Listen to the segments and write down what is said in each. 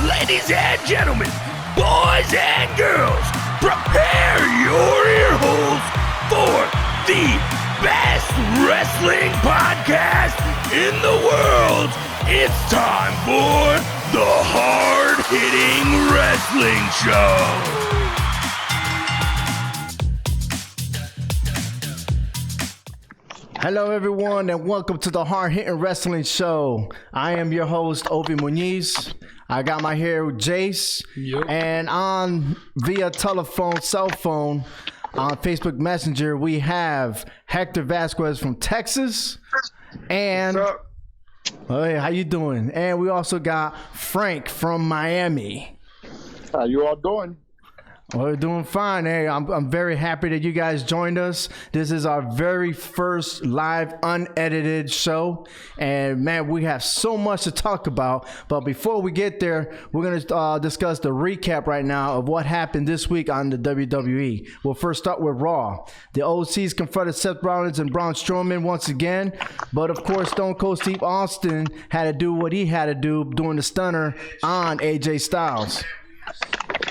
Ladies and gentlemen, boys and girls, prepare your ear holes for the best wrestling podcast in the world. It's time for the Hard-Hitting Wrestling Show. Hello everyone and welcome to the Hard-Hitting Wrestling Show. I am your host, Ovi Muniz. I got my hair with Jace. Yep. And on via telephone, cell phone, on Facebook Messenger, we have Hector Vasquez from Texas. And hey, how you doing? And we also got Frank from Miami. How you all doing? Well, we're doing fine. Hey, I'm very happy that you guys joined us. This is our very first live unedited show. And man, we have so much to talk about. But before we get there, we're going to discuss the recap right now of what happened this week on the WWE. We'll first start with Raw. The OCs confronted Seth Rollins and Braun Strowman once again. But of course, Stone Cold Steve Austin had to do what he had to do doing the stunner on AJ Styles.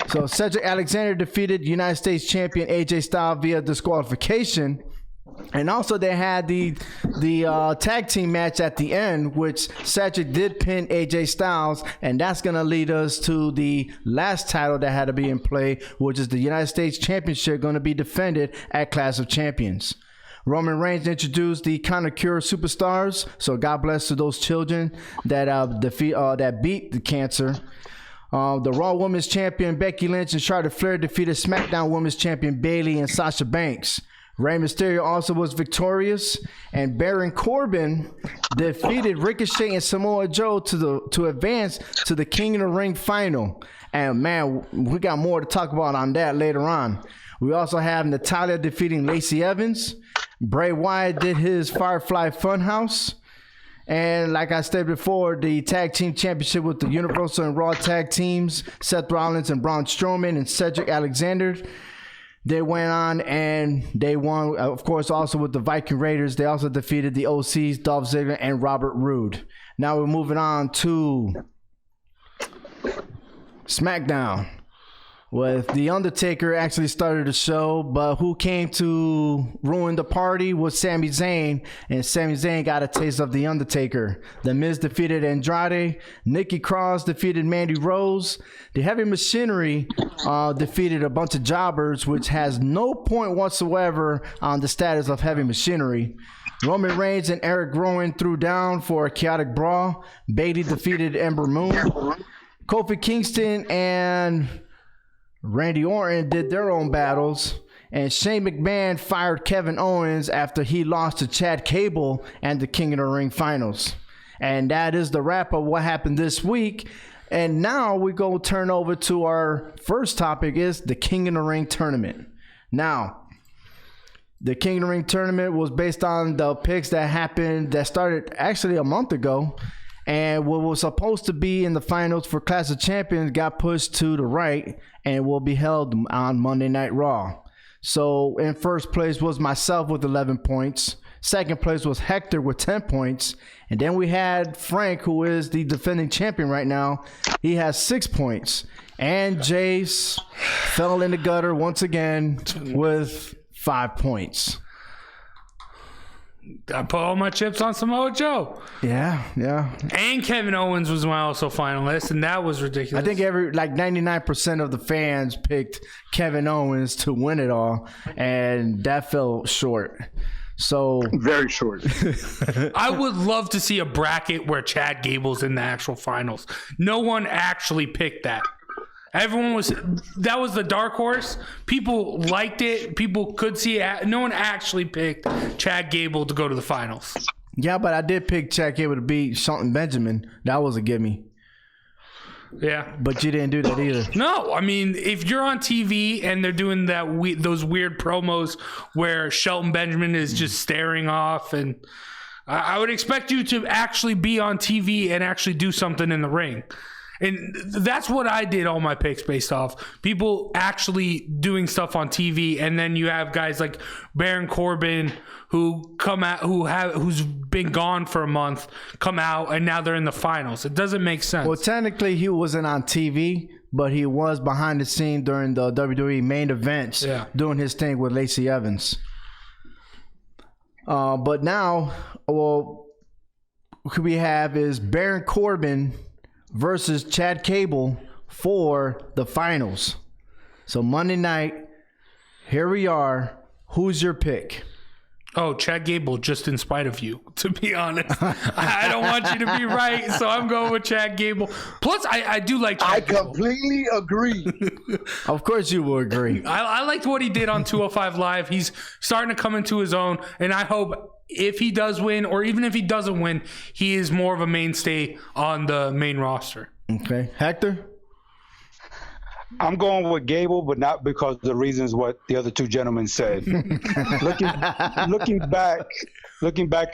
So Cedric Alexander defeated United States champion AJ Styles via disqualification. And also they had the tag team match at the end, which Cedric did pin AJ Styles. And that's going to lead us to the last title that had to be in play, which is the United States Championship going to be defended at Clash of Champions. Roman Reigns introduced the Conqueror Superstars. So God bless to those children that beat the cancer. The Raw Women's Champion Becky Lynch and Charlotte Flair defeated SmackDown Women's Champion Bayley and Sasha Banks. Rey Mysterio also was victorious, and Baron Corbin defeated Ricochet and Samoa Joe to advance to the King of the Ring final. And man, we got more to talk about on that later on. We also have Natalya defeating Lacey Evans. Bray Wyatt did his Firefly Funhouse. And like I said before, the tag team championship with the Universal and Raw tag teams, Seth Rollins and Braun Strowman and Cedric Alexander, they went on and they won, of course, also with the Viking Raiders. They also defeated the OCs, Dolph Ziggler and Robert Roode. Now we're moving on to SmackDown. With The Undertaker actually started the show, but who came to ruin the party was Sami Zayn, and Sami Zayn got a taste of The Undertaker. The Miz defeated Andrade, Nikki Cross defeated Mandy Rose, the Heavy Machinery defeated a bunch of jobbers, which has no point whatsoever on the status of Heavy Machinery. Roman Reigns and Eric Rowan threw down for a chaotic brawl. Bayley defeated Ember Moon. Kofi Kingston and Randy Orton did their own battles, and Shane McMahon fired Kevin Owens after he lost to Chad Gable and the King of the Ring finals. And that is the wrap of what happened this week. And now we go turn over to our first topic, is the King of the Ring tournament. Now, the King of the Ring tournament was based on the picks that started actually a month ago. And what was supposed to be in the finals for Clash of Champions got pushed to the right and will be held on Monday Night Raw. So in first place was myself with 11 points. Second place was Hector with 10 points. And then we had Frank, who is the defending champion right now. He has 6 points. And Jace fell in the gutter once again with 5 points. I put all my chips on Samoa Joe. Yeah. And Kevin Owens was my also finalist, and that was ridiculous. I think 99% of the fans picked Kevin Owens to win it all, and that fell short. So very short. I would love to see a bracket where Chad Gable's in the actual finals. No one actually picked that. That was the dark horse. People liked it. People could see it. No one actually picked Chad Gable to go to the finals. Yeah, but I did pick Chad Gable to beat Shelton Benjamin. That was a gimme. Yeah. But you didn't do that either. No, I mean, if you're on TV and they're doing those weird promos where Shelton Benjamin is just staring off, and I would expect you to actually be on TV and actually do something in the ring. And that's what I did all my picks based off. People actually doing stuff on TV, and then you have guys like Baron Corbin who come out, who's been gone for a month, come out, and now they're in the finals. It doesn't make sense. Well, technically, he wasn't on TV, but he was behind the scene during the WWE main events, doing his thing with Lacey Evans. But now, well, what we have is Baron Corbin versus Chad Gable for the finals. So Monday night, here we are. Who's your pick? Oh, Chad Gable, just in spite of you, to be honest. I don't want you to be right, so I'm going with Chad Gable. Plus, I do like Chad Gable. I completely agree. Of course you will agree. I liked what he did on 205 Live. He's starting to come into his own, and I hope if he does win, or even if he doesn't win, he is more of a mainstay on the main roster. Okay. Hector? I'm going with Gable, but not because of the reasons what the other two gentlemen said. looking back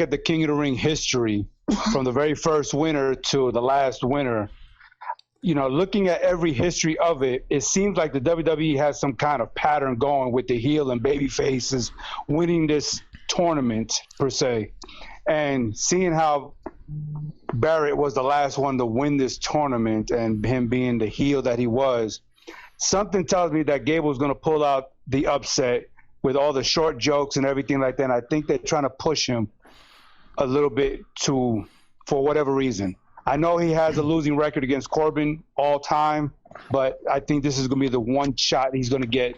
at the King of the Ring history, from the very first winner to the last winner, you know, looking at every history of it, it seems like the WWE has some kind of pattern going with the heel and baby faces winning this tournament per se, and seeing how Barrett was the last one to win this tournament and him being the heel that he was, something tells me that Gable's going to pull out the upset with all the short jokes and everything like that. And I think they're trying to push him a little bit for whatever reason. I know he has a losing record against Corbin all time, but I think this is going to be the one shot he's going to get.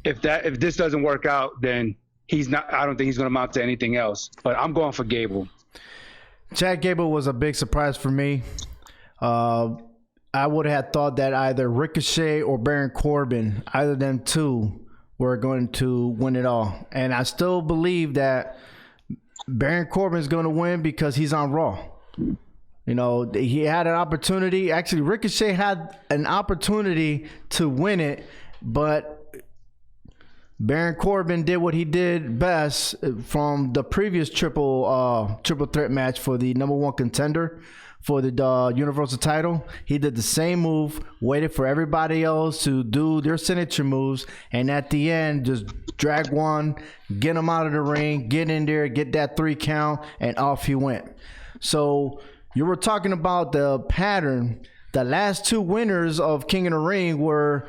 If this doesn't work out, then I don't think he's going to amount to anything else. But I'm going for Gable. Chad Gable was a big surprise for me. I would have thought that either Ricochet or Baron Corbin, either of them two, were going to win it all. And I still believe that Baron Corbin is going to win because he's on Raw. You know, he had an opportunity. Actually, Ricochet had an opportunity to win it, but Baron Corbin did what he did best from the previous triple threat match for the number one contender for the Universal title. He did the same move, waited for everybody else to do their signature moves, and at the end, just drag one, get him out of the ring, get in there, get that 3 count, and off he went. So you were talking about the pattern. The last 2 winners of King of the Ring were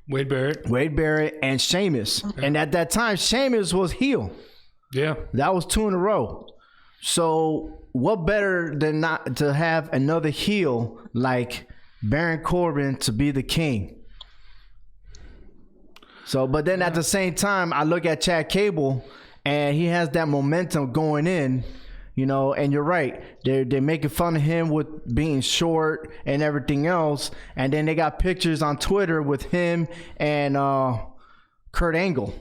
Wade Barrett, and Sheamus. Okay. And at that time, Sheamus was heel. Yeah. That was 2 in a row. So what better than not to have another heel like Baron Corbin to be the king? So, but then at the same time, I look at Chad Gable and he has that momentum going in, you know, and you're right. They're making fun of him with being short and everything else. And then they got pictures on Twitter with him and Kurt Angle.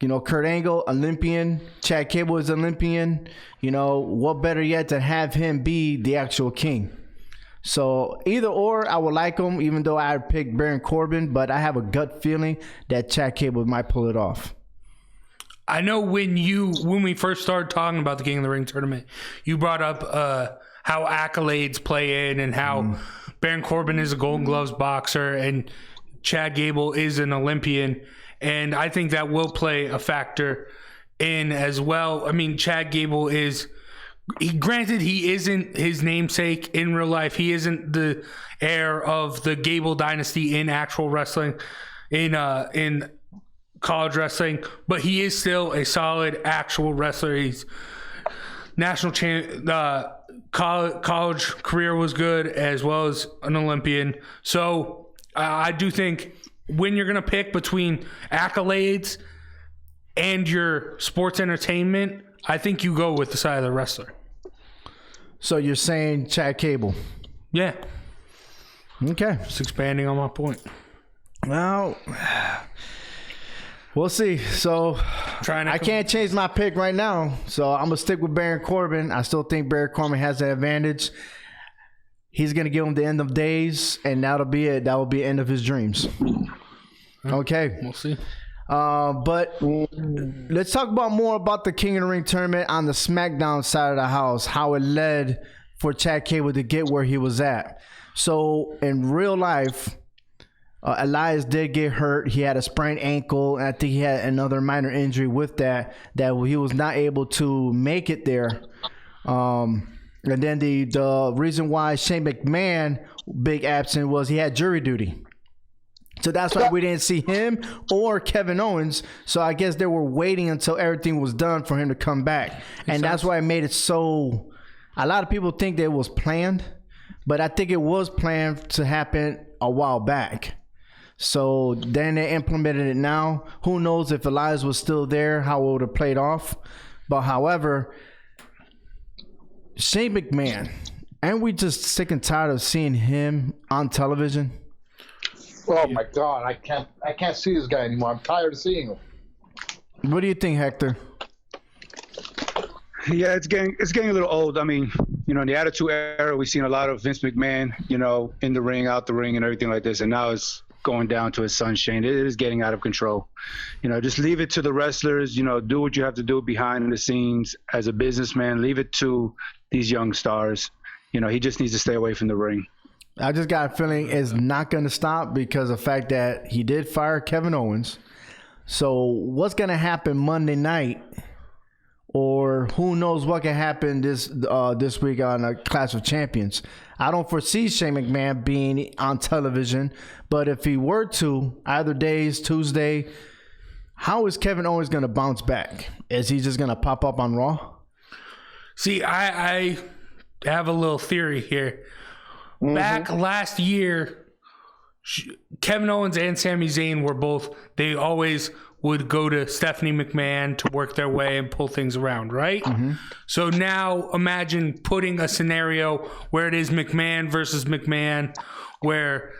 You know, Kurt Angle, Olympian. Chad Gable is Olympian. You know, what better yet to have him be the actual king? So either or, I would like him, even though I picked Baron Corbin, but I have a gut feeling that Chad Gable might pull it off. I know when we first started talking about the King of the Ring tournament, you brought up how accolades play in and how Baron Corbin is a Golden Gloves boxer and Chad Gable is an Olympian. And I think that will play a factor in as well. I mean, Chad Gable granted, he isn't his namesake in real life. He isn't the heir of the Gable dynasty in actual wrestling, in college wrestling, but he is still a solid actual wrestler. He's national champ. College career was good as well as an Olympian. So I do think when you're going to pick between accolades and your sports entertainment, I think you go with the side of the wrestler. So you're saying Chad Gable? Yeah. Okay. Just expanding on my point. Well, we'll see. So I can't change my pick right now. So I'm going to stick with Baron Corbin. I still think Baron Corbin has the advantage. He's going to give him the end of days, and that'll be it. That will be the end of his dreams. Okay. We'll see. But let's talk more about the King of the Ring tournament on the SmackDown side of the house, how it led for Chad Cable to get where he was at. So in real life, Elias did get hurt. He had a sprained ankle, and I think he had another minor injury with that he was not able to make it there. And then the reason why Shane McMahon big absent was he had jury duty. So that's why we didn't see him or Kevin Owens. So I guess they were waiting until everything was done for him to come back. And that's why it made it so... A lot of people think that it was planned, but I think it was planned to happen a while back. So then they implemented it now. Who knows if Elias was still there, how it would have played off. But however, Shane McMahon, aren't we just sick and tired of seeing him on television? Oh my God, I can't see this guy anymore. I'm tired of seeing him. What do you think, Hector? Yeah, it's getting a little old. I mean, in the Attitude Era, we've seen a lot of Vince McMahon, in the ring, out the ring, and everything like this. And now it's going down to his son Shane. It is getting out of control. Just leave it to the wrestlers. Do what you have to do behind the scenes as a businessman. Leave it to these young stars. He just needs to stay away from the ring. I just got a feeling it's not going to stop because of the fact that he did fire Kevin Owens. So what's going to happen Monday night, or who knows what can happen this week on a Clash of Champions? I don't foresee Shane McMahon being on television, but if he were to, either days, Tuesday, how is Kevin Owens going to bounce back? Is he just going to pop up on Raw? See, I have a little theory here. Back last year, Kevin Owens and Sami Zayn they always would go to Stephanie McMahon to work their way and pull things around, right? So now imagine putting a scenario where it is McMahon versus McMahon, where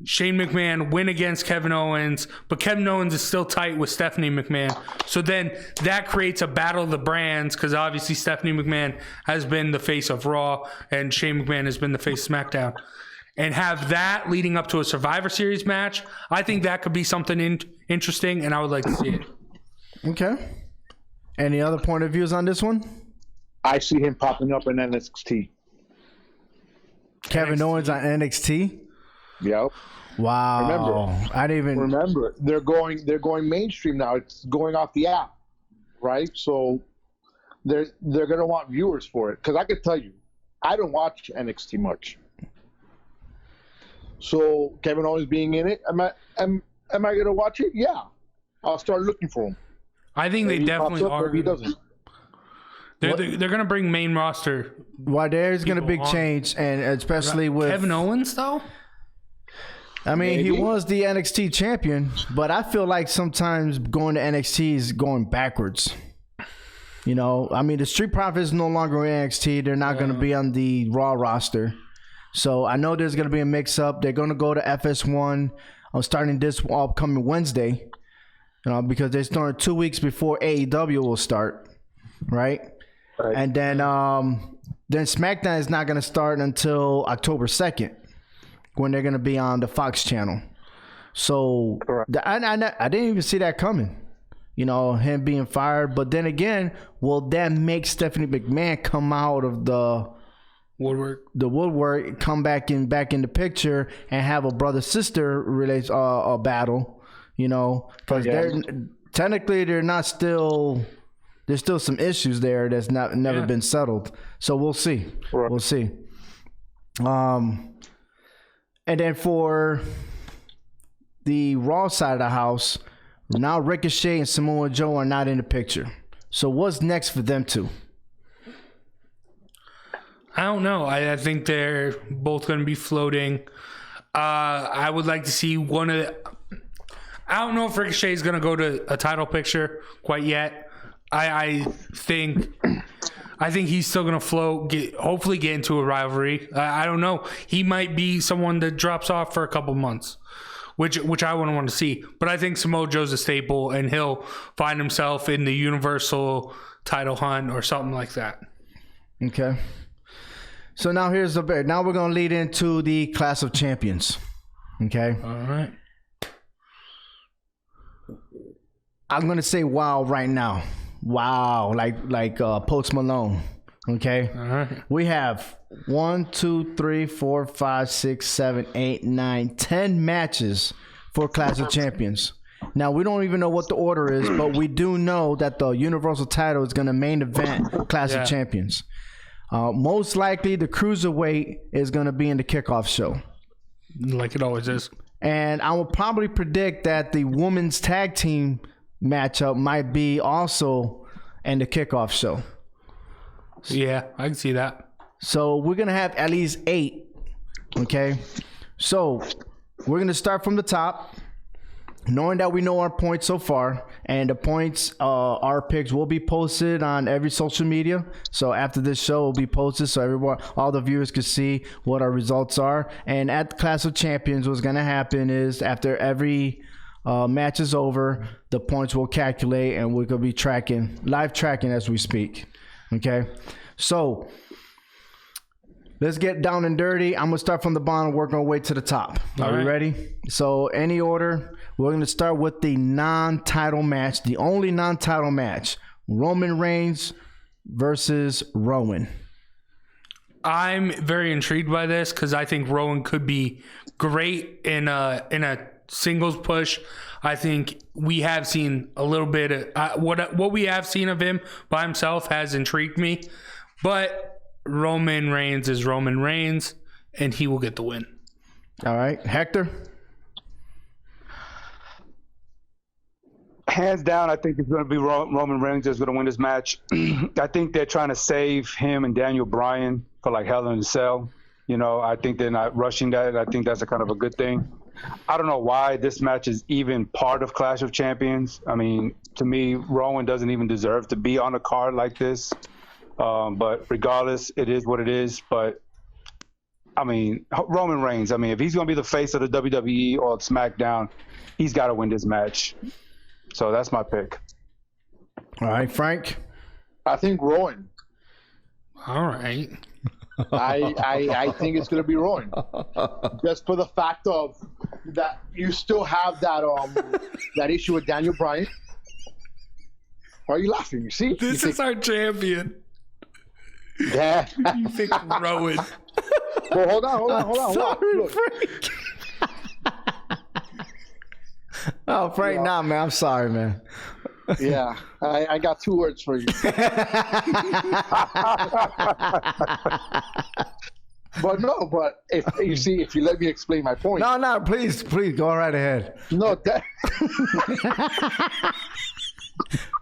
Shane McMahon win against Kevin Owens, but Kevin Owens is still tight with Stephanie McMahon. So then that creates a battle of the brands, because obviously Stephanie McMahon has been the face of Raw and Shane McMahon has been the face of SmackDown. And have that leading up to a Survivor Series match. I think that could be something interesting, and I would like to see it. Okay. Any other point of views on this one? I see him popping up in NXT. Kevin Owens on NXT? Yep. Wow. Remember, they're going mainstream now. It's going off the app, right? So they're gonna want viewers for it. Because I can tell you, I don't watch NXT much. So Kevin Owens being in it, am I gonna watch it? Yeah. I'll start looking for him. I think maybe they definitely are. Maybe he doesn't. They're gonna bring main roster. Well, there's gonna be big change, and especially with Kevin Owens though. I mean, he was the NXT champion, but I feel like sometimes going to NXT is going backwards. I mean, the Street Profits no longer in NXT. They're not going to be on the Raw roster. So I know there's going to be a mix-up. They're going to go to FS1 starting this upcoming Wednesday, because they start 2 weeks before AEW will start, right? And then SmackDown is not going to start until October 2nd. When they're going to be on the Fox channel. So I didn't even see that coming, him being fired. But then again, will that make Stephanie McMahon come out of the woodwork, come back in the picture and have a brother-sister battle, because technically there's still some issues there that's never been settled. So we'll see. Right. We'll see. And then for the Raw side of the house, now Ricochet and Samoa Joe are not in the picture. So what's next for them two? I don't know. I think they're both going to be floating. I would like to see one of the... I don't know if Ricochet is going to go to a title picture quite yet. I think he's still going to float, hopefully get into a rivalry. I don't know. He might be someone that drops off for a couple months, which I wouldn't want to see. But I think Samoa Joe's a staple, and he'll find himself in the Universal title hunt or something like that. Okay. So now here's now we're going to lead into the Clash of Champions. Okay. All right. I'm going to say wow right now. Wow, like Post Malone. Okay. All right. We have 1, 2, 3, 4, 5, 6, 7, 8, 9, 10 matches for Clash of Champions. Now, we don't even know what the order is, but we do know that the Universal title is going to main event Clash of Champions. Most likely, the Cruiserweight is going to be in the kickoff show. Like it always is. And I will probably predict that the women's tag team matchup might be also in the kickoff show. Yeah, I can see that. So we're going to have at least 8. Okay. So we're going to start from the top, knowing that we know our points so far, and the points, our picks will be posted on every social media. So after this show, will be posted so everyone, all the viewers can see what our results are. And at the Clash of Champions, what's going to happen is after every match is over, the points will calculate, and we're going to be live tracking as we speak. Okay, so let's get down and dirty. I'm going to start from the bottom and work our way to the top. Are we ready? So any order, we're going to start with the non-title match, the only non-title match, Roman Reigns versus Rowan. I'm very intrigued by this because I think Rowan could be great in a singles push. I think we have seen a little bit of what we have seen of him by himself has intrigued me, but Roman Reigns is Roman Reigns, and he will get the win. All right, Hector? Hands down, I think it's going to be Roman Reigns that's going to win this match. I think they're trying to save him and Daniel Bryan for like Hell in a Cell. You know, I think they're not rushing that. I think that's a kind of a good thing. I don't know why this match is even part of Clash of Champions. I mean, to me, Rowan doesn't even deserve to be on a card like this. But regardless, it is what it is. But, I mean, Roman Reigns, I mean, if he's going to be the face of the WWE or SmackDown, he's got to win this match. So that's my pick. All right, Frank? I think Rowan. All right. I think it's going to be Rowan. Just for the fact of that you still have that issue with Daniel Bryan. Why are you laughing? You see? This is our champion. Yeah. You think Rowan. Well, hold on. Sorry, Look. Frank. Oh, Frank, nah, man. I'm sorry, man. Yeah, I got 2 words for you. But if you let me explain my point. No, please, go right ahead. No,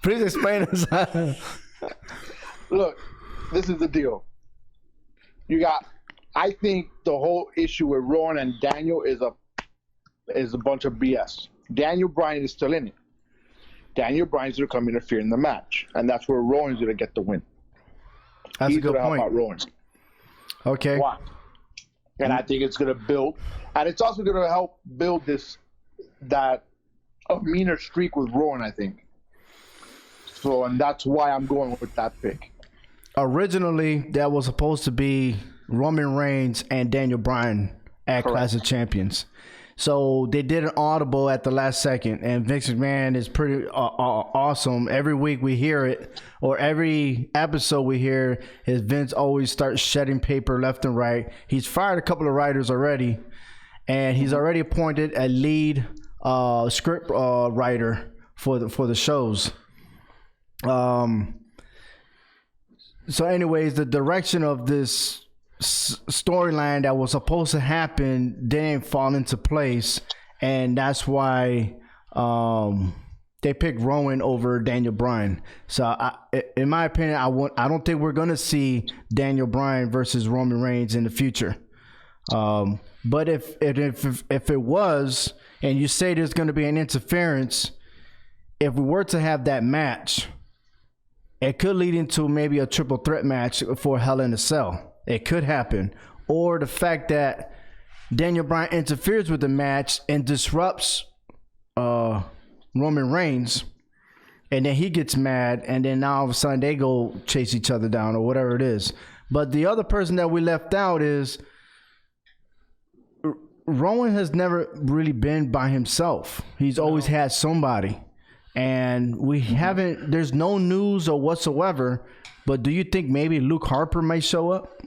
Please explain this. Look, this is the deal. I think the whole issue with Rowan and Daniel is a bunch of BS. Daniel Bryan is still in it. Daniel Bryan's going to come interfere in the match, and that's where Rowan's going to get the win. That's He's a good going to point. help out Rowan. Okay. Why? And I think it's going to build, and it's also going to help build a meaner streak with Rowan, I think. So, and that's why I'm going with that pick. Originally, that was supposed to be Roman Reigns and Daniel Bryan at Clash of Champions. So they did an audible at the last second, and Vince McMahon is pretty awesome. Every week we hear it, or every episode we hear, is Vince always starts shedding paper left and right. He's fired a couple of writers already, and he's already appointed a lead script writer for the shows. So anyways, the direction of this storyline that was supposed to happen didn't fall into place, and that's why they picked Rowan over Daniel Bryan. So in my opinion, I don't think we're gonna see Daniel Bryan versus Roman Reigns in the future. But if it was, and you say there's gonna be an interference, if we were to have that match, it could lead into maybe a triple threat match for Hell in a Cell. It could happen. Or the fact that Daniel Bryan interferes with the match and disrupts Roman Reigns, and then he gets mad, and then now all of a sudden they go chase each other down or whatever it is. But the other person that we left out is Rowan has never really been by himself. He's always had somebody. And there's no news or whatsoever, but do you think maybe Luke Harper may show up?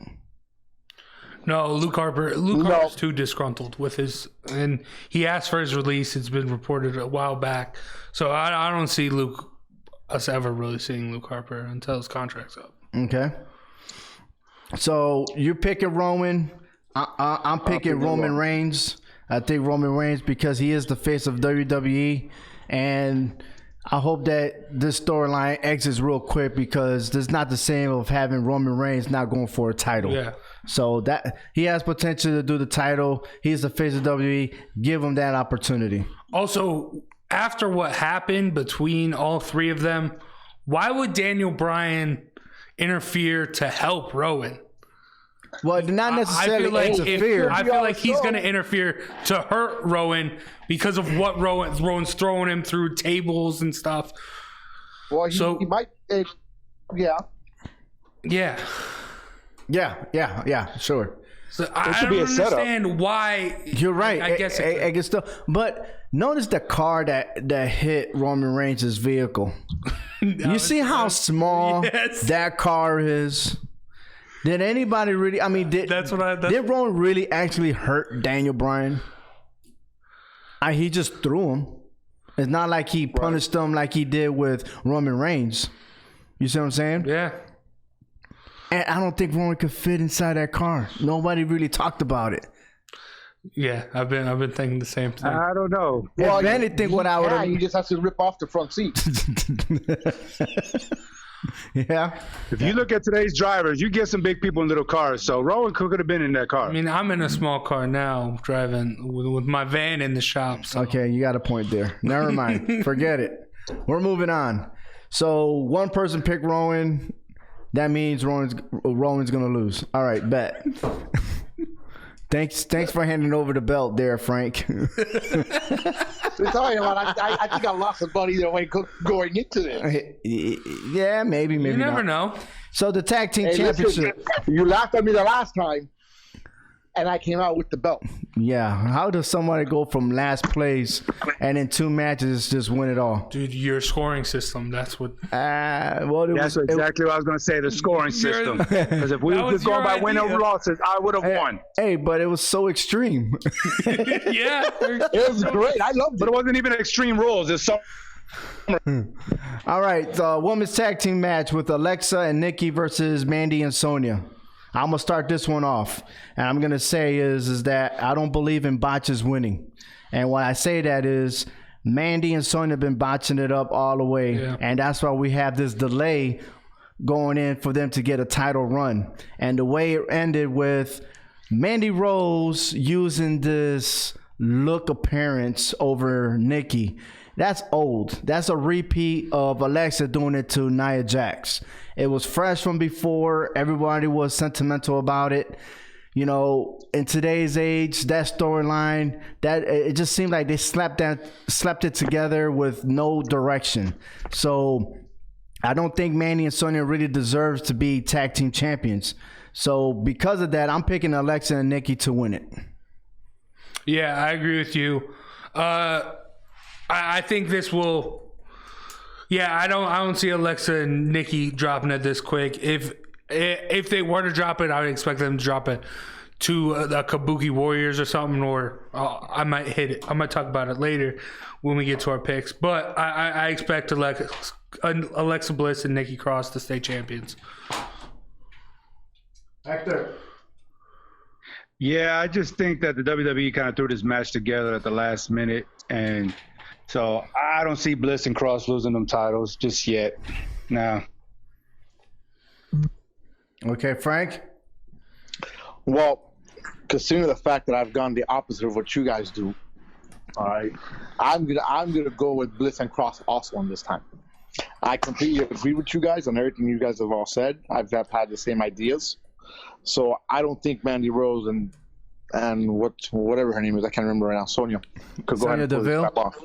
No, Luke Harper's too disgruntled with his, and he asked for his release. It's been reported a while back, so I don't see us ever really seeing Luke Harper until his contract's up. Okay. So you're picking Roman. I'm picking Roman Reigns. I think Roman Reigns because he is the face of WWE, and I hope that this storyline exits real quick because it's not the same of having Roman Reigns not going for a title. Yeah. So that he has potential to do the title. He's the face of WWE. Give him that opportunity. Also, after what happened between all three of them, why would Daniel Bryan interfere to help Rowan? Well, not necessarily interfere. I feel like he's going to interfere to hurt Rowan because of what Rowan's throwing him through tables and stuff. Well, he might. Yeah. Yeah, sure. So I don't understand why. You're right. I guess I guess so. But notice the car that hit Roman Reigns' vehicle. You see how small that car is? Did anybody really? I mean, did Roman really actually hurt Daniel Bryan? He just threw him. It's not like he punished him like he did with Roman Reigns. You see what I'm saying? Yeah. And I don't think Roman could fit inside that car. Nobody really talked about it. Yeah, I've been thinking the same thing. I don't know. Well, if anything, what I would have... you just have to rip off the front seat. Yeah. If you look at today's drivers, you get some big people in little cars. So Rowan could have been in that car. I mean, I'm in a small car now, driving with my van in the shop. So. Okay, you got a point there. Never mind. Forget it. We're moving on. So one person picked Rowan. That means Rowan's gonna lose. All right, bet. Thanks for handing over the belt there, Frank. Sorry, I think I lost a buddy that way going into this. Yeah, maybe You never not. know. So the tag team championship. Listen, you laughed at me the last time, and I came out with the belt. Yeah, how does somebody go from last place and in 2 matches just win it all? Dude, your scoring system, that's what... That's exactly what I was going to say, the scoring system. Because if we were just going by win or losses, I would have won. Hey, but it was so extreme. Yeah. It was great. I loved it. But it wasn't even extreme rules. It's so... All right, women's tag team match with Alexa and Nikki versus Mandy and Sonya. I'm going to start this one off. And I'm going to say is that I don't believe in botches winning. And when I say that is Mandy and Sonya have been botching it up all the way. Yeah. And that's why we have this delay going in for them to get a title run. And the way it ended with Mandy Rose using this look appearance over Nikki. That's old. That's a repeat of Alexa doing it to Nia Jax. It was fresh from before. Everybody was sentimental about it. You know, in today's age, that storyline, that it just seemed like they slapped it together with no direction. So I don't think Mandy and Sonya really deserves to be tag team champions. So because of that, I'm picking Alexa and Nikki to win it. Yeah, I agree with you. I think this will. Yeah, I don't see Alexa and Nikki dropping it this quick. If they were to drop it, I would expect them to drop it to the Kabuki Warriors or something, or I might hit it. I might talk about it later when we get to our picks. But I expect Alexa Bliss and Nikki Cross to stay champions. Hector. Yeah, I just think that the WWE kind of threw this match together at the last minute, and so I don't see Bliss and Cross losing them titles just yet. No. Okay, Frank? Well, considering the fact that I've gone the opposite of what you guys do, all right, I'm gonna go with Bliss and Cross also on this time. I completely agree with you guys on everything you guys have all said. I've had the same ideas. So I don't think Mandy Rose and whatever her name is, I can't remember right now, Sonya, could go ahead and pull it off.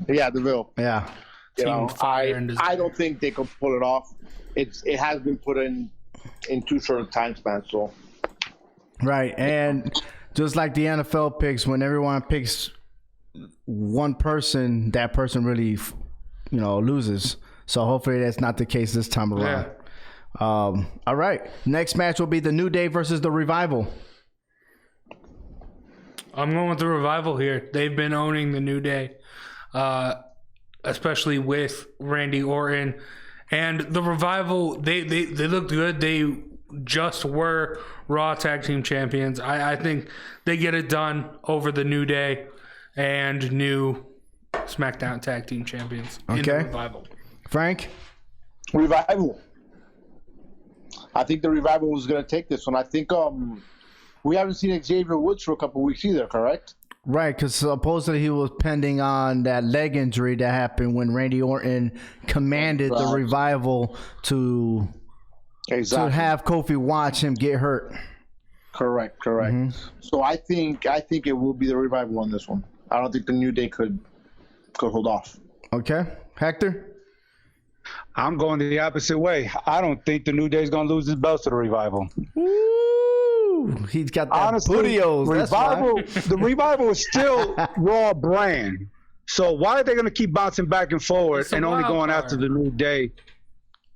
Yeah, Deville. Yeah. You know, I don't think they could pull it off. It has been put in 2 short time spans, so. Right, and just like the NFL picks, when everyone picks one person, that person really, loses. So hopefully that's not the case this time around. Yeah. All right, next match will be the New Day versus the Revival. I'm going with the Revival here. They've been owning the New Day, especially with Randy Orton. And the Revival, they looked good. They just were Raw Tag Team Champions. I think they get it done over the New Day and new SmackDown Tag Team Champions in the Revival. Frank? Revival. I think the Revival was going to take this one. I think we haven't seen Xavier Woods for a couple of weeks either, correct? Right, because supposedly he was pending on that leg injury that happened when Randy Orton commanded the Revival to have Kofi watch him get hurt. Correct. Mm-hmm. So I think it will be the Revival on this one. I don't think the New Day could hold off. Okay. Hector? I'm going the opposite way. I don't think the New Day is going to lose his belts to the Revival. Woo! He's got that Honestly, the Revival is still Raw brand. So why are they going to keep bouncing back and forward and only going after the New Day?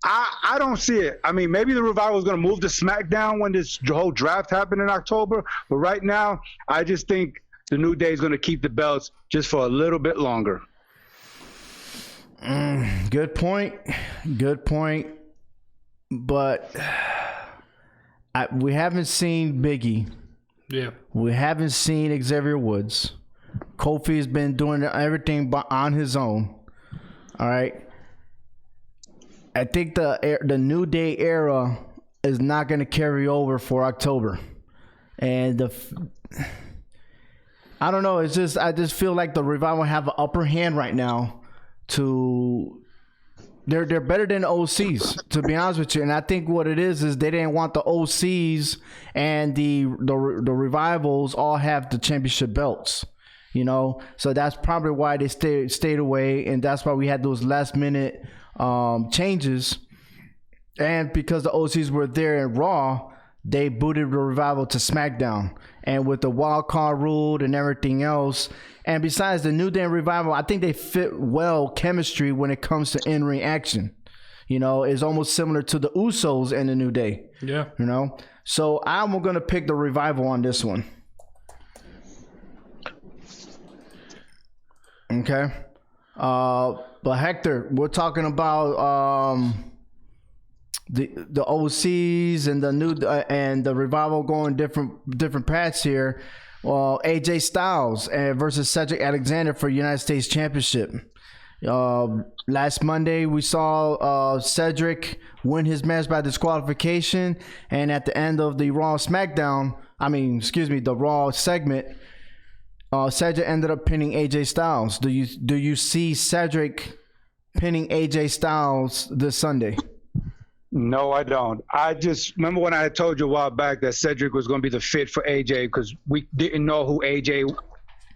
I don't see it. I mean, maybe the Revival is going to move to SmackDown when this whole draft happened in October. But right now, I just think the New Day is going to keep the belts just for a little bit longer. Good point. But we haven't seen Biggie. Yeah. We haven't seen Xavier Woods. Kofi's been doing everything on his own. All right. I think the New Day era is not going to carry over for October. And I don't know. I just feel like the Revival have an upper hand right now. They're better than OCs, to be honest with you. And I think what it is they didn't want the OCs and the Revivals all have the championship belts, you know. So that's probably why they stayed away, and that's why we had those last minute changes. And because the OCs were there in Raw, they booted the Revival to SmackDown. And with the wild card rule and everything else, and besides the New Day and Revival, I think they fit well chemistry when it comes to in-ring action. You know, it's almost similar to the Usos and the New Day. Yeah. You know? So I'm going to pick the Revival on this one. Okay. But Hector, we're talking about the OCs and the new and the Revival going different paths here. Well, AJ Styles versus Cedric Alexander for United States Championship. Last Monday we saw Cedric win his match by disqualification, and at the end of the Raw segment, Cedric ended up pinning AJ Styles. Do you see Cedric pinning AJ Styles this Sunday? No, I don't. I just remember when I had told you a while back that Cedric was going to be the fit for AJ because we didn't know who AJ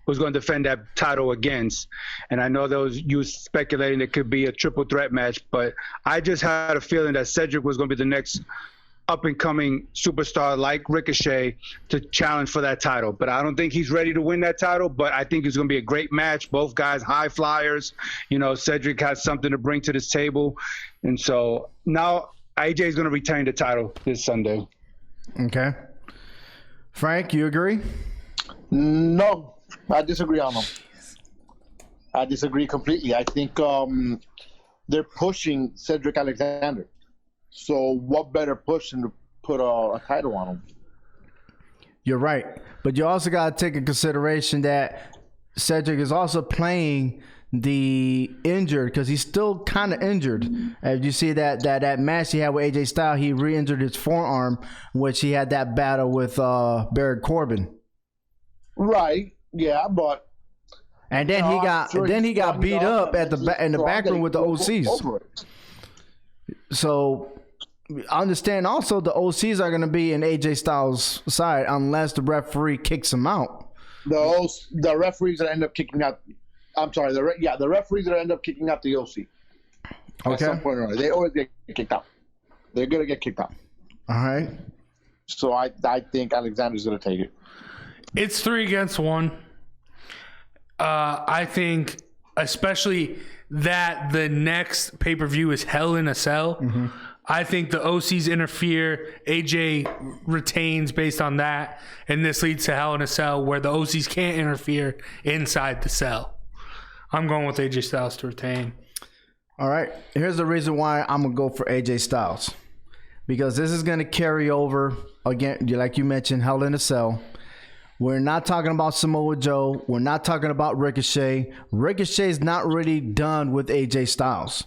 was going to defend that title against. And I know you speculating it could be a triple threat match, but I just had a feeling that Cedric was going to be the next up-and-coming superstar like Ricochet to challenge for that title. But I don't think he's ready to win that title, but I think it's going to be a great match. Both guys high flyers. You know, Cedric has something to bring to this table. And so now AJ is going to retain the title this Sunday. Okay. Frank, you agree? No, I disagree on them. I disagree completely. I think they're pushing Cedric Alexander. So what better push than to put a title on him? You're right. But you also got to take in consideration that Cedric is also playing the injured because he's still kind of injured. As you see that match he had with AJ Styles, he re-injured his forearm, which he had that battle with Baron Corbin. Right. Yeah, but and then he got beat up in the back room with the OCs. So understand also the OCs are going to be in AJ Styles' side unless the referee kicks him out. The referees that end up kicking out. I'm sorry. The referees that end up kicking out the OC. Okay. At some point or another, they always get kicked out. They're gonna get kicked out. All right. So I think Alexander's gonna take it. It's 3 against 1. I think, especially that the next pay-per-view is Hell in a Cell. Mm-hmm. I think the OCs interfere. AJ retains based on that. And this leads to Hell in a Cell where the OCs can't interfere inside the cell. I'm going with AJ Styles to retain. All right. Here's the reason why I'm going to go for AJ Styles. Because this is going to carry over, again, like you mentioned, Hell in a Cell. We're not talking about Samoa Joe. We're not talking about Ricochet. Ricochet's not really done with AJ Styles.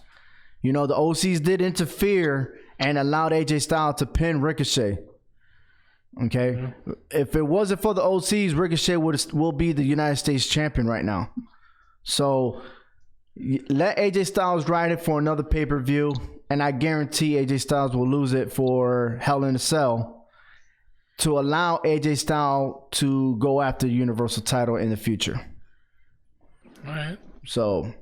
You know, the OCs did interfere and allowed AJ Styles to pin Ricochet. Okay? Mm-hmm. If it wasn't for the OCs, Ricochet will be the United States champion right now. So let AJ Styles ride it for another pay-per-view, and I guarantee AJ Styles will lose it for Hell in a Cell to allow AJ Styles to go after the Universal title in the future. All right. So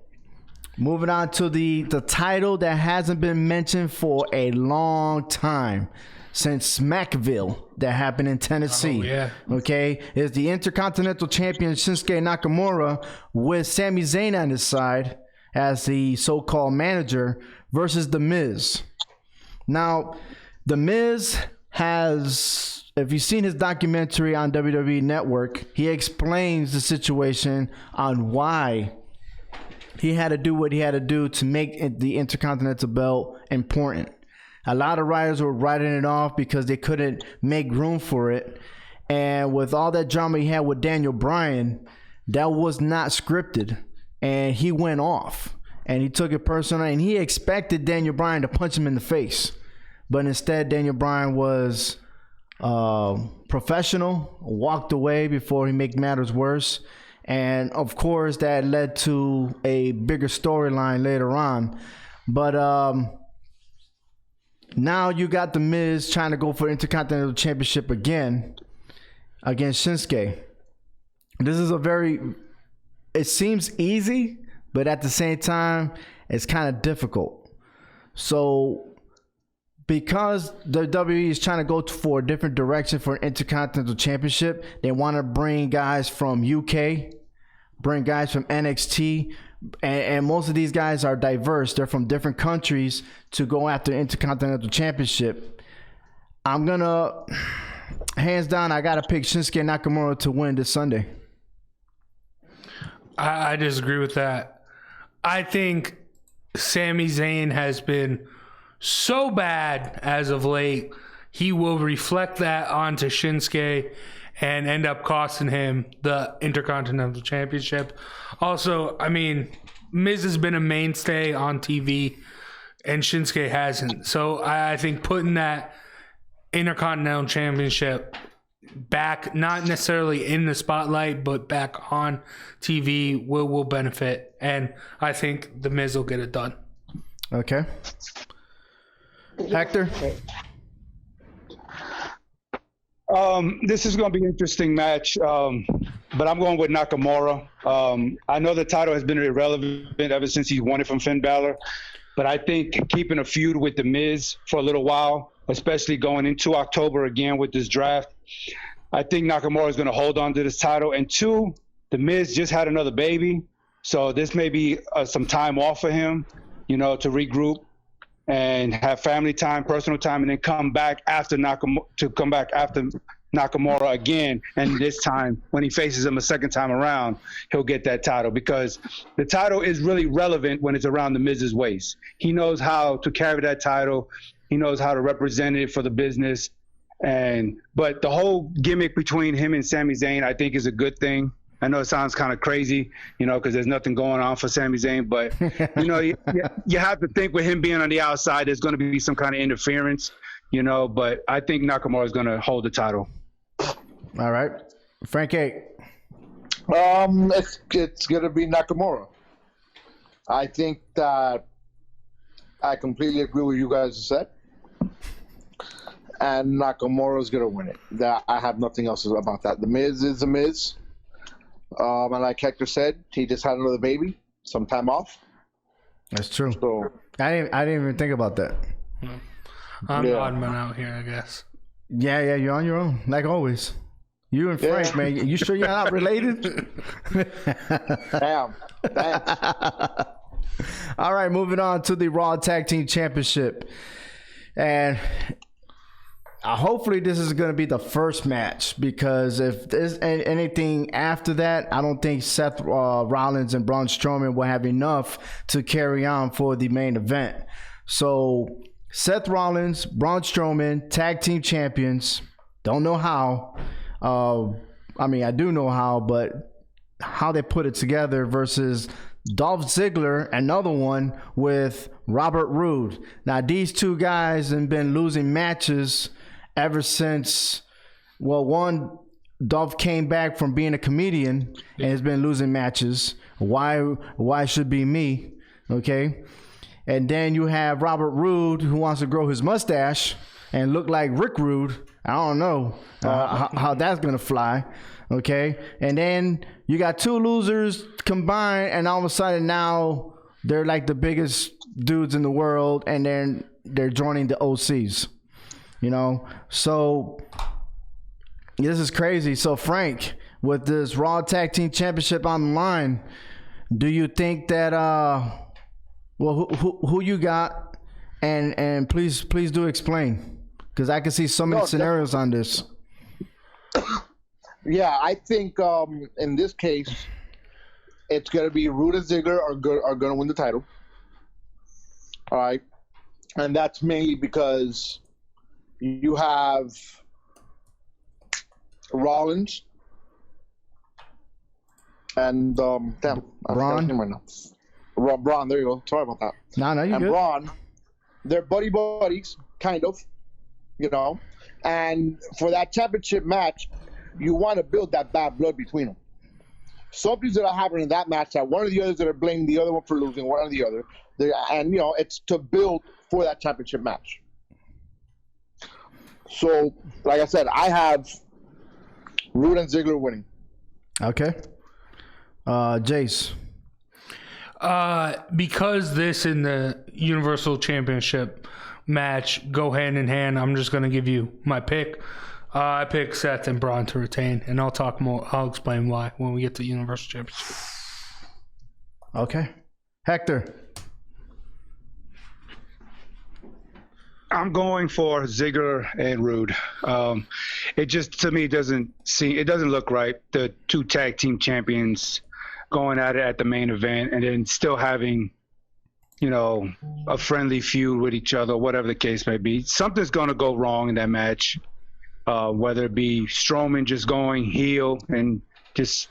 moving on to the title that hasn't been mentioned for a long time, since Smackville that happened in Tennessee. Oh, yeah. Okay, is the Intercontinental Champion Shinsuke Nakamura with Sami Zayn on his side as the so-called manager versus The Miz. Now, The Miz has, if you've seen his documentary on WWE Network, he explains the situation on why he had to do what he had to do to make the Intercontinental belt important. A lot of writers were writing it off because they couldn't make room for it. And with all that drama he had with Daniel Bryan, that was not scripted. And he went off. And he took it personally. And he expected Daniel Bryan to punch him in the face. But instead, Daniel Bryan was professional, walked away before he made matters worse. And, of course, that led to a bigger storyline later on. But now you got The Miz trying to go for Intercontinental Championship again against Shinsuke. This is it seems easy, but at the same time, it's kind of difficult. So because the WWE is trying to go for a different direction for an Intercontinental Championship, they want to bring guys from UK, bring guys from NXT, and most of these guys are diverse. They're from different countries to go after the Intercontinental Championship. I'm going to, hands down, I got to pick Shinsuke Nakamura to win this Sunday. I disagree with that. I think Sami Zayn has been so bad as of late. He will reflect that onto Shinsuke and end up costing him the Intercontinental Championship. Also, I mean, Miz has been a mainstay on TV and Shinsuke hasn't. So I think putting that Intercontinental Championship back, not necessarily in the spotlight, but back on TV will benefit. And I think the Miz will get it done. Okay. Hector? This is going to be an interesting match, but I'm going with Nakamura. I know the title has been irrelevant ever since he won it from Finn Balor, but I think keeping a feud with The Miz for a little while, especially going into October again with this draft, I think Nakamura is going to hold on to this title. And two, The Miz just had another baby, so this may be some time off for him, to regroup and have family time, personal time, and then come back after Nakamura again. And this time, when he faces him a second time around, he'll get that title, because the title is really relevant when it's around The Miz's waist. He knows how to carry that title. He knows how to represent it for the business. But the whole gimmick between him and Sami Zayn, I think, is a good thing. I know it sounds kind of crazy, because there's nothing going on for Sami Zayn, but, you have to think with him being on the outside, there's going to be some kind of interference, but I think Nakamura is going to hold the title. All right. Frank A. It's going to be Nakamura. I think that I completely agree with you guys said. And Nakamura is going to win it. I have nothing else about that. The Miz is The Miz. And like Hector said, he just had another baby, some time off. That's true. So I didn't even think about that. I'm the odd man out here, I guess. Yeah, you're on your own, like always. You and Frank, man. You sure you're not related? Damn. All right, moving on to the Raw Tag Team Championship. And hopefully this is going to be the first match, because if there's anything after that, I don't think Seth Rollins and Braun Strowman will have enough to carry on for the main event. So Seth Rollins, Braun Strowman, tag team champions. Don't know how. I mean, I do know how, but how they put it together versus Dolph Ziggler, another one with Robert Roode. Now, these two guys have been losing matches ever since, well, one, Dolph came back from being a comedian and has been losing matches. Why should be me? Okay. And then you have Robert Roode, who wants to grow his mustache and look like Rick Rude. I don't know how that's going to fly. Okay. And then you got two losers combined, and all of a sudden now they're like the biggest dudes in the world, and then they're joining the OCs. You know, so this is crazy. So Frank, with this Raw Tag Team Championship on the line, do you think that well, who you got, and please do explain, because I can see so many scenarios on this. Yeah, I think in this case, it's going to be Roode and Ziggler are going to win the title. All right, and that's mainly because you have Rollins and Braun. Right now. Braun, there you go. Sorry about that. No, you and good. Braun, they're buddies, kind of, you know. And for that championship match, you want to build that bad blood between them. Something's going to happen in that match that one of the others that are blaming the other one for losing, one or the other. And, you know, it's to build for that championship match. So, like I said, I have Roode and Ziggler winning. Okay. Jace. Because this and the Universal Championship match go hand in hand, I'm just going to give you my pick. I pick Seth and Braun to retain, and I'll talk more. I'll explain why when we get to the Universal Championship. Okay. Hector. I'm going for Ziggler and Roode. It just, to me, doesn't look right. The two tag team champions going at it at the main event, and then still having, you know, a friendly feud with each other, whatever the case may be. Something's going to go wrong in that match, whether it be Strowman just going heel and just,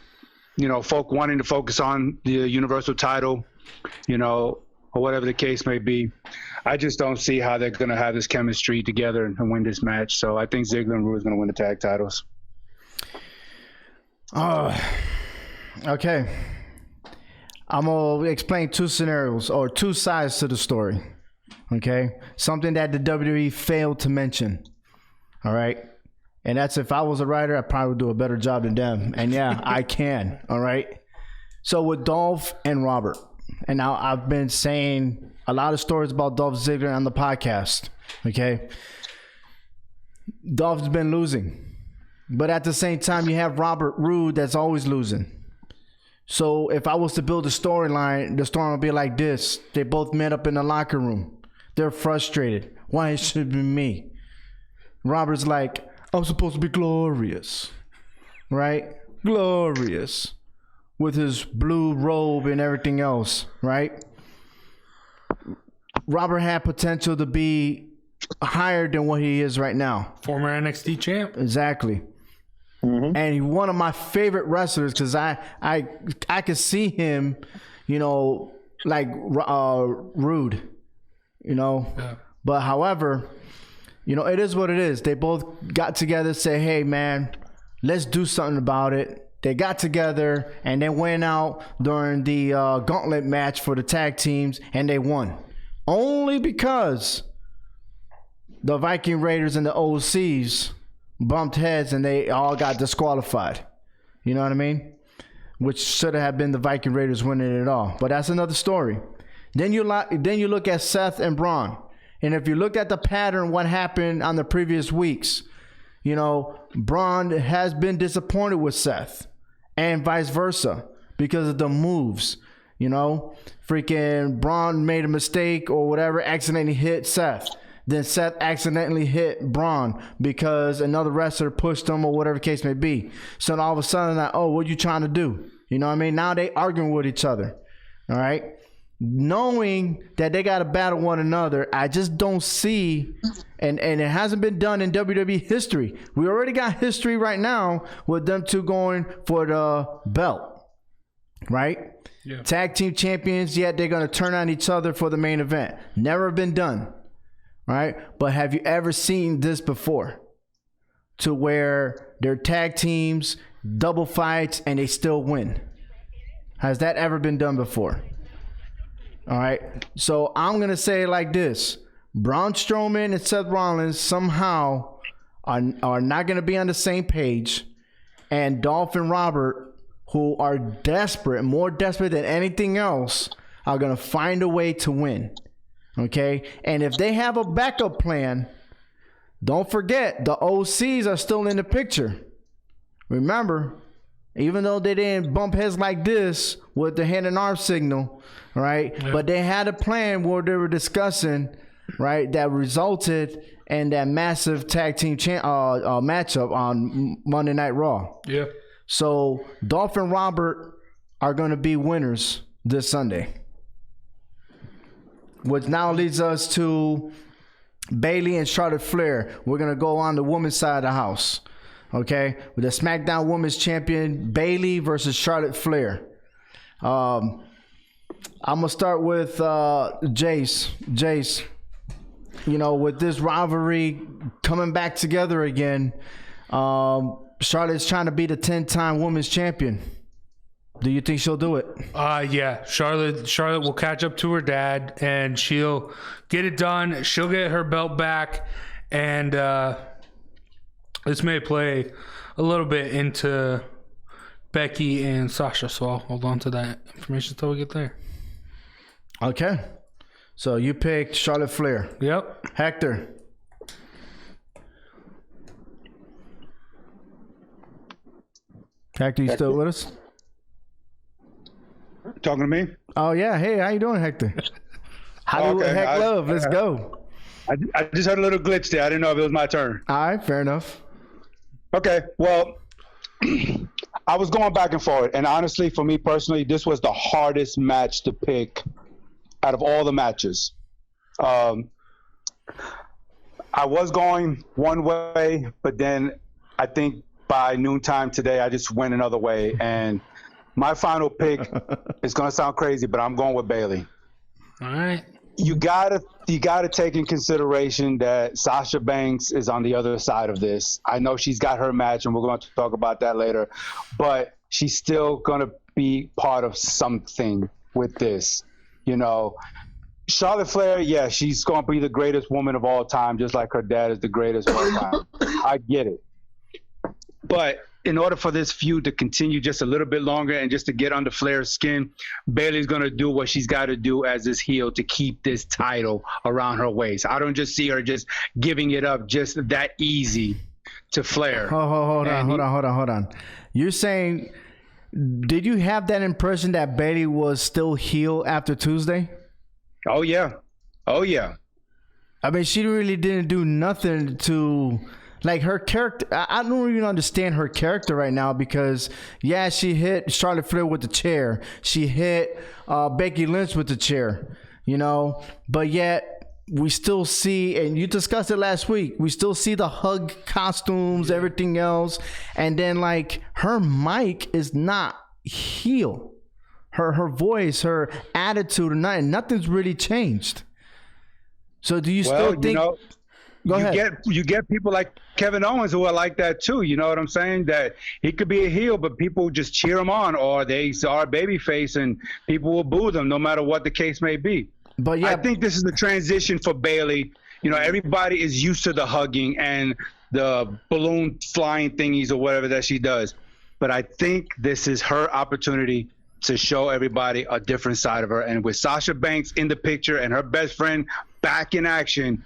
you know, wanting to focus on the Universal title, you know, or whatever the case may be. I just don't see how they're going to have this chemistry together and win this match. So I think Ziggler and Roode is going to win the tag titles. Okay. I'm going to explain two scenarios or two sides to the story. Okay. Something that the WWE failed to mention. All right. And that's, if I was a writer, I probably would do a better job than them. And yeah, I can. All right. So with Dolph and Robert, and now I've been saying a lot of stories about Dolph Ziggler on the podcast. Okay. Dolph's been losing. But at the same time, you have Robert Roode that's always losing. So if I was to build a storyline, the story would be like this. They both met up in the locker room. They're frustrated. Why it should be me? Robert's like, I'm supposed to be glorious. Right? Glorious. With his blue robe and everything else. Right? Robert had potential to be higher than what he is right now. Former NXT champ. Exactly. Mm-hmm. And he's one of my favorite wrestlers, because I could see him, you know, like Rude, you know. Yeah. But however, you know, it is what it is. They both got together, say, hey man, let's do something about it. They got together and they went out during the gauntlet match for the tag teams, and they won. Only because the Viking Raiders and the OCs bumped heads and they all got disqualified. You know what I mean? Which should have been the Viking Raiders winning it all. But that's another story. Then you look at Seth and Braun. And if you look at the pattern, what happened on the previous weeks, you know, Braun has been disappointed with Seth and vice versa because of the moves. You know, freaking Braun made a mistake or whatever, accidentally hit Seth. then Seth accidentally hit Braun because another wrestler pushed him or whatever the case may be. So all of a sudden, like, oh, what you trying to do? You know what I mean? Now they arguing with each other. All right. Knowing that they got to battle one another, I just don't see, and it hasn't been done in WWE history. We already got history right now with them two going for the belt, right? Yeah. Tag team champions, yet they're going to turn on each other for the main event. Never been done, right? But have you ever seen this before? To where they're tag teams, double fights, and they still win. Has that ever been done before? All right. So I'm going to say it like this. Braun Strowman and Seth Rollins somehow are not going to be on the same page. And Dolph and Robert, who are desperate, more desperate than anything else, are going to find a way to win. Okay. And if they have a backup plan, don't forget the OCs are still in the picture. Remember, even though they didn't bump heads like this with the hand and arm signal, right? Yeah. But they had a plan where they were discussing, right, that resulted in that massive tag team matchup on Monday Night Raw. Yeah. So Dolph and Robert are going to be winners this Sunday, which now leads us to Bayley and Charlotte Flair. We're going to go on the women's side of the house. Okay, with the SmackDown Women's Champion Bayley versus Charlotte Flair. I'm gonna start with Jace. Jace, you know, with this rivalry coming back together again, Charlotte's trying to be the 10-time Women's Champion. Do you think she'll do it? Yeah, Charlotte will catch up to her dad, and she'll get it done. She'll get her belt back, and this may play a little bit into Becky and Sasha, so I'll hold on to that information until we get there. Okay. So you picked Charlotte Flair. Yep. Hector. Hector, you still with us? Talking to me? Oh, yeah. Hey, how you doing, Hector? Hollywood Heck Love. Let's go. I just heard a little glitch there. I didn't know if it was my turn. All right. Fair enough. Okay, well, I was going back and forth, and honestly, for me personally, this was the hardest match to pick out of all the matches. I was going one way, but then I think by noontime today, I just went another way, and my final pick is going to sound crazy, but I'm going with Bayley. All right. You gotta take in consideration that Sasha Banks is on the other side of this. I know she's got her match, and we're going to talk about that later, but she's still going to be part of something with this. You know, Charlotte Flair, yeah, she's going to be the greatest woman of all time, just like her dad is the greatest of all time. I get it. But in order for this feud to continue just a little bit longer and just to get under Flair's skin, Bayley's going to do what she's got to do as this heel to keep this title around her waist. I don't just see her just giving it up just that easy to Flair. Hold on. You're saying, did you have that impression that Bayley was still heel after Tuesday? Oh, yeah. I mean, she really didn't do nothing to... Like her character, I don't even understand her character right now because, yeah, she hit Charlotte Flair with the chair. She hit Becky Lynch with the chair, you know. But yet we still see, and you discussed it last week, we still see the hug costumes, everything else. And then, like, her mic is not heel. Her voice, her attitude, nothing's really changed. So do you still think... You get people like Kevin Owens who are like that too. You know what I'm saying? That he could be a heel, but people just cheer him on, or they are a babyface and people will boo them no matter what the case may be. But yeah, I think this is the transition for Bayley. You know, everybody is used to the hugging and the balloon flying thingies or whatever that she does. But I think this is her opportunity to show everybody a different side of her. And with Sasha Banks in the picture and her best friend back in action,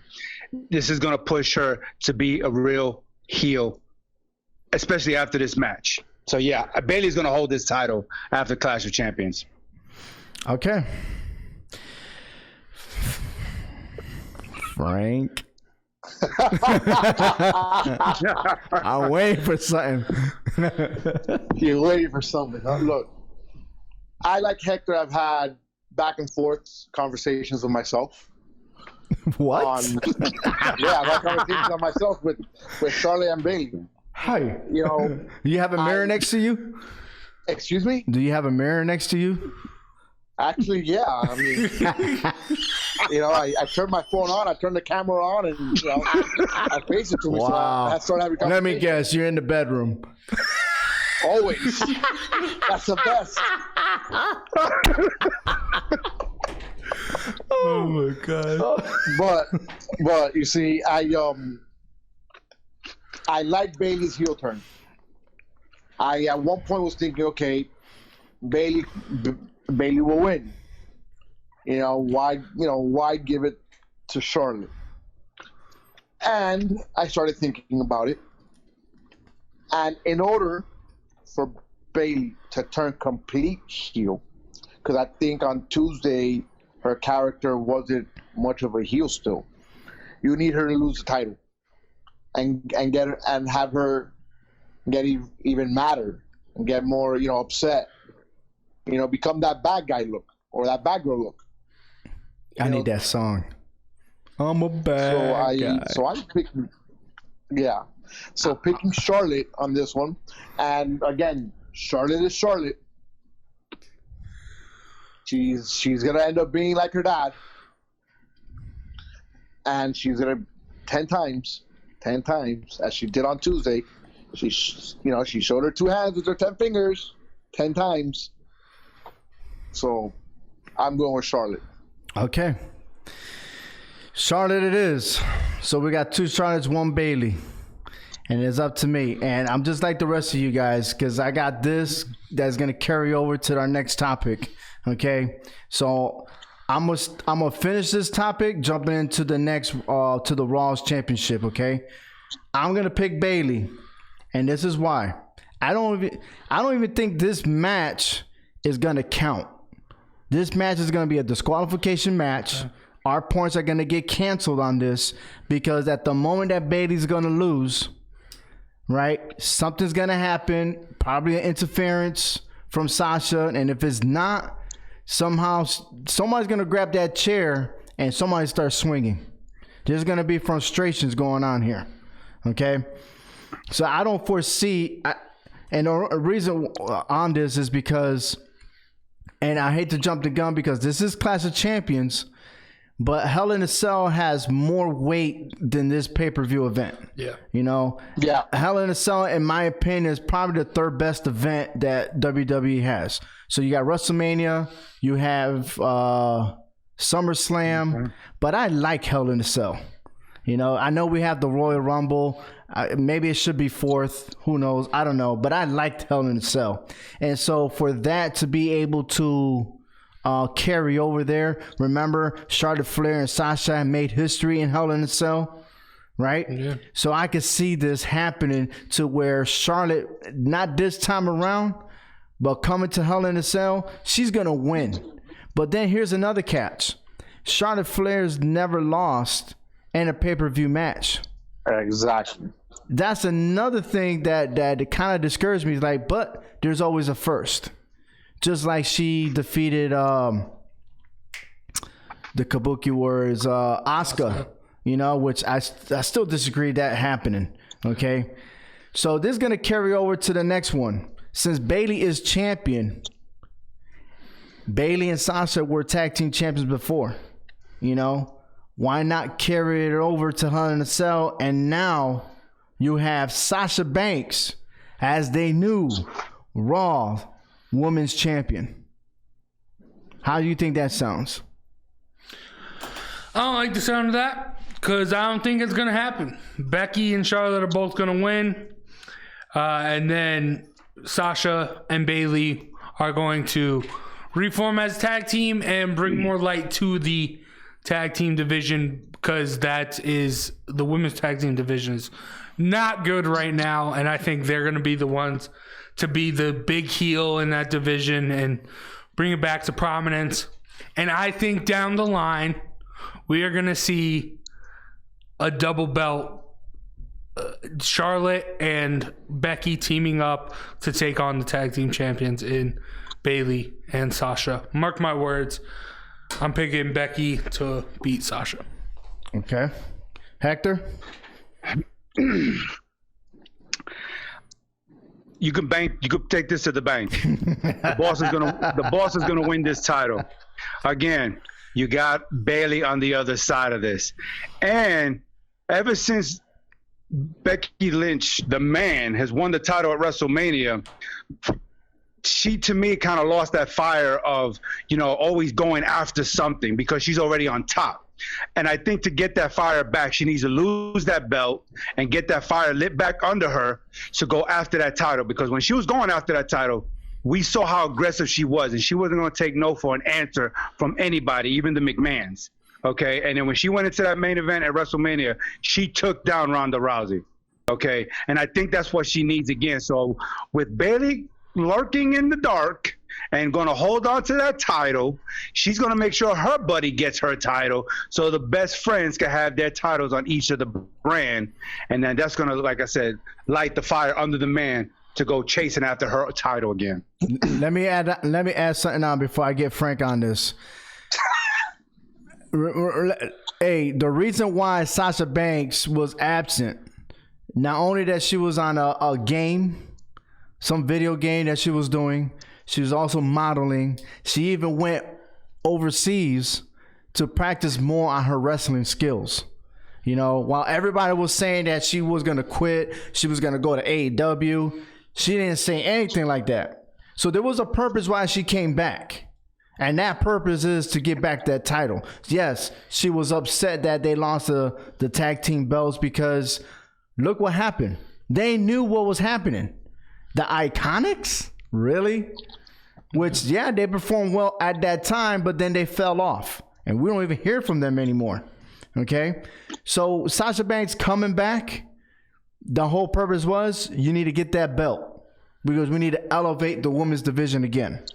this is going to push her to be a real heel, especially after this match. So, yeah, Bayley's going to hold this title after Clash of Champions. Okay. Frank. I'm waiting for something. You're waiting for something. Huh? Look, I like Hector. I've had back and forth conversations with myself. What? Yeah, I've had conversations on myself with Charlotte and Bayley. Hi. You know, You have a mirror next to you? excuse me? Do you have a mirror next to you? Actually, yeah. I mean, you know, I turned my phone on, I turned the camera on, and you know, I face it to me. So I started having Let me conversations. guess, you're in the bedroom. Always. That's the best. Oh my god. But you see, I like Bayley's heel turn. I at one point was thinking, okay, Bayley will win. Why give it to Charlotte? And I started thinking about it. And in order for Bayley to turn complete heel, because I think on Tuesday her character wasn't much of a heel still. You need her to lose the title, and get her, and have her get even madder and get more upset. Become that bad guy look or that bad girl look. I need that song. I'm a bad guy. So I'm picking. Yeah. So picking Charlotte on this one, and again, Charlotte is Charlotte. She's gonna end up being like her dad, and she's gonna 10 times as she did on Tuesday. She showed her 2 hands with her 10 fingers 10 times. So I'm going with Charlotte. Okay. Charlotte it is. So we got 2 Charlottes, 1 Bayley. And it's up to me. And I'm just like the rest of you guys, because I got this that's going to carry over to our next topic. Okay. So I'm gonna finish this topic, jumping into the next to the Raw's Championship. Okay. I'm going to pick Bayley. And this is why. I don't even think this match is going to count. This match is going to be a disqualification match. Okay. Our points are going to get canceled on this, because at the moment that Bayley's going to lose, right, something's going to happen, probably an interference from Sasha, and if it's not, somehow somebody's going to grab that chair and somebody starts swinging. There's going to be frustrations going on here, okay? So I don't foresee, and the reason on this is because, and I hate to jump the gun because this is Clash of Champions, but Hell in a Cell has more weight than this pay-per-view event. Yeah. Yeah. Hell in a Cell, in my opinion, is probably the 3rd best event that WWE has. So you got WrestleMania, you have SummerSlam, but I like Hell in a Cell. I know we have the Royal Rumble. Maybe it should be 4th. Who knows? I don't know. But I liked Hell in a Cell. And so for that to be able to carry over there, remember, Charlotte Flair and Sasha made history in Hell in a Cell, right? Yeah. So I could see this happening to where Charlotte, not this time around, but coming to Hell in a Cell, she's going to win. But then here's another catch. Charlotte Flair's never lost in a pay-per-view match. Exactly. That's another thing that kind of discouraged me. Like, but there's always a first. Just like she defeated the Kabuki Warriors, Asuka, which I still disagree that happening. Okay, so this is gonna carry over to the next one. Since Bayley is champion, Bayley and Sasha were tag team champions before. Why not carry it over to Hell in a Cell? And now you have Sasha Banks as they new Raw Women's Champion. How do you think that sounds? I don't like the sound of that because I don't think it's going to happen. Becky and Charlotte are both going to win. And then Sasha and Bayley are going to reform as a tag team and bring more light to the tag team division, because that is the women's tag team division is not good right now. And I think they're going to be the ones to be the big heel in that division and bring it back to prominence. And I think down the line, we are going to see a double belt, Charlotte and Becky teaming up to take on the tag team champions in Bayley and Sasha. Mark my words, I'm picking Becky to beat Sasha. Okay. Hector? You can take this to the bank. The boss is gonna win this title. Again, you got Bayley on the other side of this. And ever since Becky Lynch, the man, has won the title at WrestleMania, she, to me, kind of lost that fire of, always going after something because she's already on top. And I think to get that fire back, she needs to lose that belt and get that fire lit back under her to go after that title. Because when she was going after that title, we saw how aggressive she was, and she wasn't going to take no for an answer from anybody, even the McMahons. Okay, and then when she went into that main event at WrestleMania, she took down Ronda Rousey. Okay, and I think that's what she needs again. So with Bayley lurking in the dark and going to hold on to that title, she's going to make sure her buddy gets her title so the best friends can have their titles on each of the brand. And then that's going to, like I said, light the fire under the man to go chasing after her title again. Let me add something on before I get Frank on this. Hey, the reason why Sasha Banks was absent, not only that she was on a game, some video game that she was doing, she was also modeling. She even went overseas to practice more on her wrestling skills. While everybody was saying that she was going to quit, she was going to go to AEW, she didn't say anything like that. So there was a purpose why she came back. And that purpose is to get back that title. Yes, she was upset that they lost the tag team belts because look what happened. They knew what was happening. The Iconics? Really? Which, yeah, they performed well at that time, but then they fell off. And we don't even hear from them anymore. Okay? So Sasha Banks coming back, the whole purpose was you need to get that belt because we need to elevate the women's division again.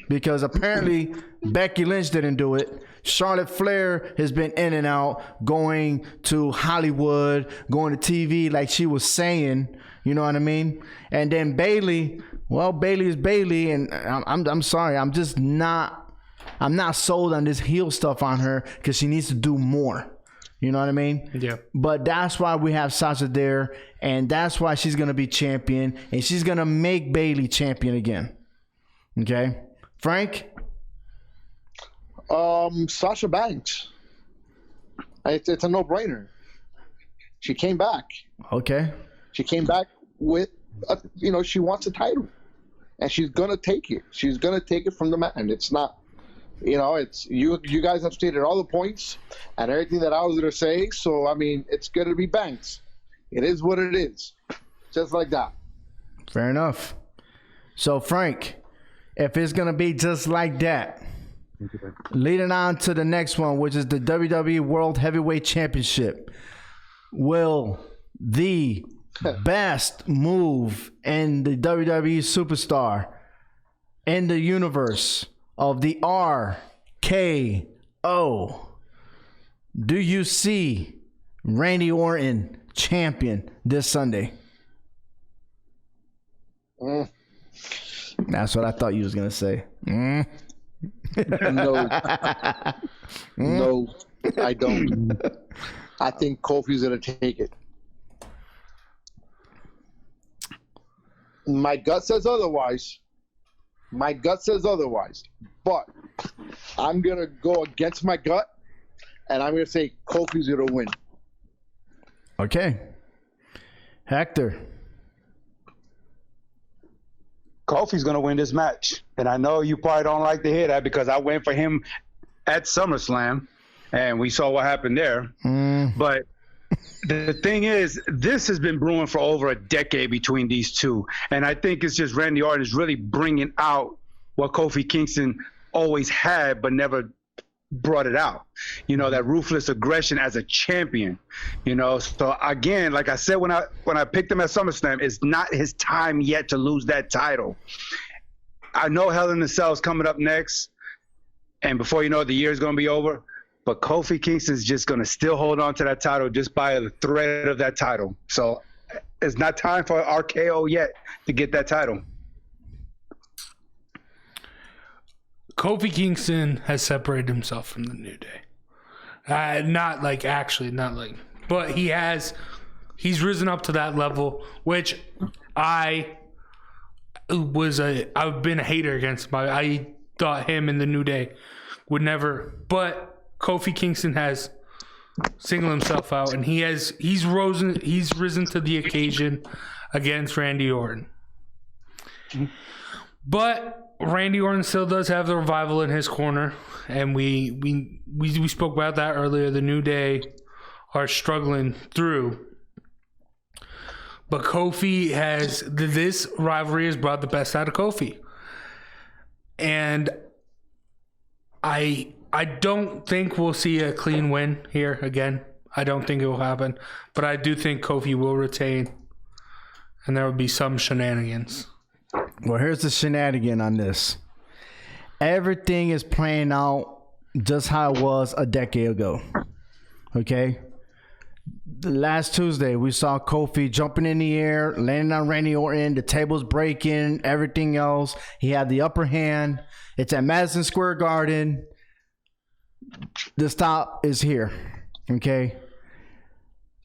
Because apparently Becky Lynch didn't do it. Charlotte Flair has been in and out, going to Hollywood, going to TV like she was saying, you know what I mean? And then Bayley, well, Bayley is Bayley, and I'm sorry, I'm not sold on this heel stuff on her because she needs to do more. You know what I mean? Yeah. But that's why we have Sasha there, and that's why she's gonna be champion, and she's gonna make Bayley champion again. Okay? Frank? Sasha Banks. It's a no-brainer. She came back. Okay. She came back with, she wants a title. And she's going to take it. She's going to take it from the man. It's not, it's, you guys have stated all the points and everything that I was going to say. So, it's going to be Banks. It is what it is. Just like that. Fair enough. So, Frank, if it's going to be just like that, leading on to the next one, which is the WWE World Heavyweight Championship, will the best move in the WWE superstar in the universe of the RKO, do you see Randy Orton champion this Sunday? That's what I thought you was going to say. No. No, I don't. I think Kofi's going to take it. My gut says otherwise. But I'm going to go against my gut, and I'm going to say Kofi's going to win. Okay. Hector. Kofi's going to win this match. And I know you probably don't like to hear that because I went for him at SummerSlam, and we saw what happened there. But the thing is, this has been brewing for over a decade between these two. And I think it's just Randy Orton is really bringing out what Kofi Kingston always had but never brought it out. That ruthless aggression as a champion. So again, like I said when I picked him at SummerSlam, it's not his time yet to lose that title. I know Hell in the Cell is coming up next, and before you know it, the year is going to be over. but Kofi Kingston's just going to still hold on to that title just by the thread of that title. So it's not time for RKO yet to get that title. Kofi Kingston has separated himself from the New Day. But he's risen up to that level, which I've been a hater against him. I thought him and the New Day would never, but Kofi Kingston has singled himself out, and he's risen to the occasion against Randy Orton. But Randy Orton still does have the Revival in his corner, and we spoke about that earlier. The New Day are struggling through, but Kofi this rivalry has brought the best out of Kofi, and I don't think we'll see a clean win here again. I don't think it will happen, but I do think Kofi will retain, and there will be some shenanigans. Well, here's the shenanigan on this. Everything is playing out just how it was a decade ago. Okay? Last Tuesday, we saw Kofi jumping in the air, landing on Randy Orton, the tables breaking, everything else. He had the upper hand. It's at Madison Square Garden. The stop is here. Okay?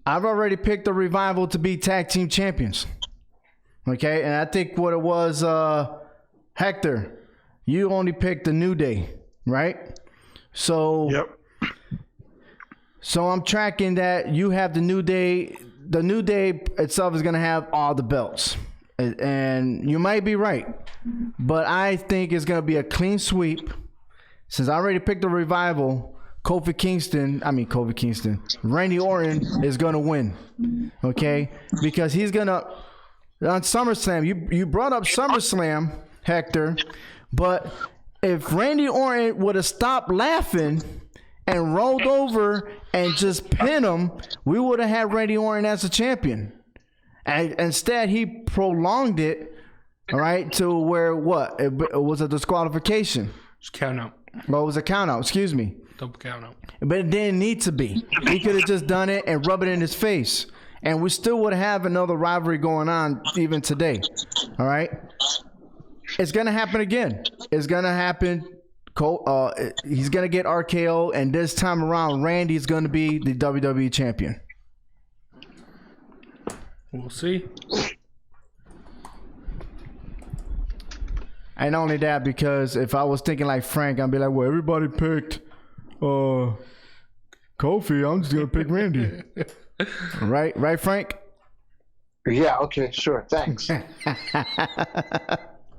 I've already picked the Revival to be tag team champions. Okay, and I think what it was, Hector, you only picked the New Day, right? So, Yep. So I'm tracking that you have the New Day. The New Day itself is going to have all the belts. And you might be right. But I think it's going to be a clean sweep. Since I already picked the Revival, Randy Orton is going to win. Okay? Because he's going to... On SummerSlam, you brought up SummerSlam, Hector, but if Randy Orton would have stopped laughing and rolled over and just pinned him, we would have had Randy Orton as a champion. And instead, he prolonged it, all right, to where what? It was a disqualification. Just count out. Well, it was a count out, excuse me. Double count out. But it didn't need to be. He could have just done it and rubbed it in his face. And we still would have another rivalry going on even today. All right? It's going to happen again. It's going to happen. He's going to get RKO, and this time around, Randy's going to be the WWE champion. We'll see. And not only that, because if I was thinking like Frank, I'd be like, well, everybody picked Kofi. I'm just going to pick Randy. Right, Frank? Yeah, okay, sure. Thanks.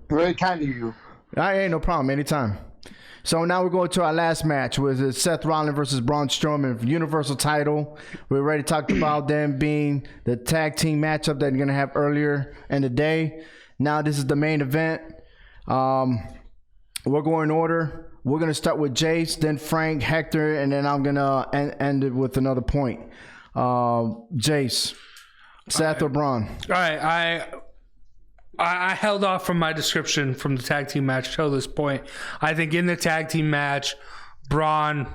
Very kind of you. Ain't no problem. Anytime. So now we're going to our last match, which is Seth Rollins versus Braun Strowman for Universal title. We already talked about them being the tag team matchup that they're going to have earlier in the day. Now this is the main event. We're going in order. We're going to start with Jace, then Frank, Hector, and then I'm going to end it with another point. Jace, Seth or Braun? All right, I held off from my description from the tag team match till this point. I think in the tag team match, Braun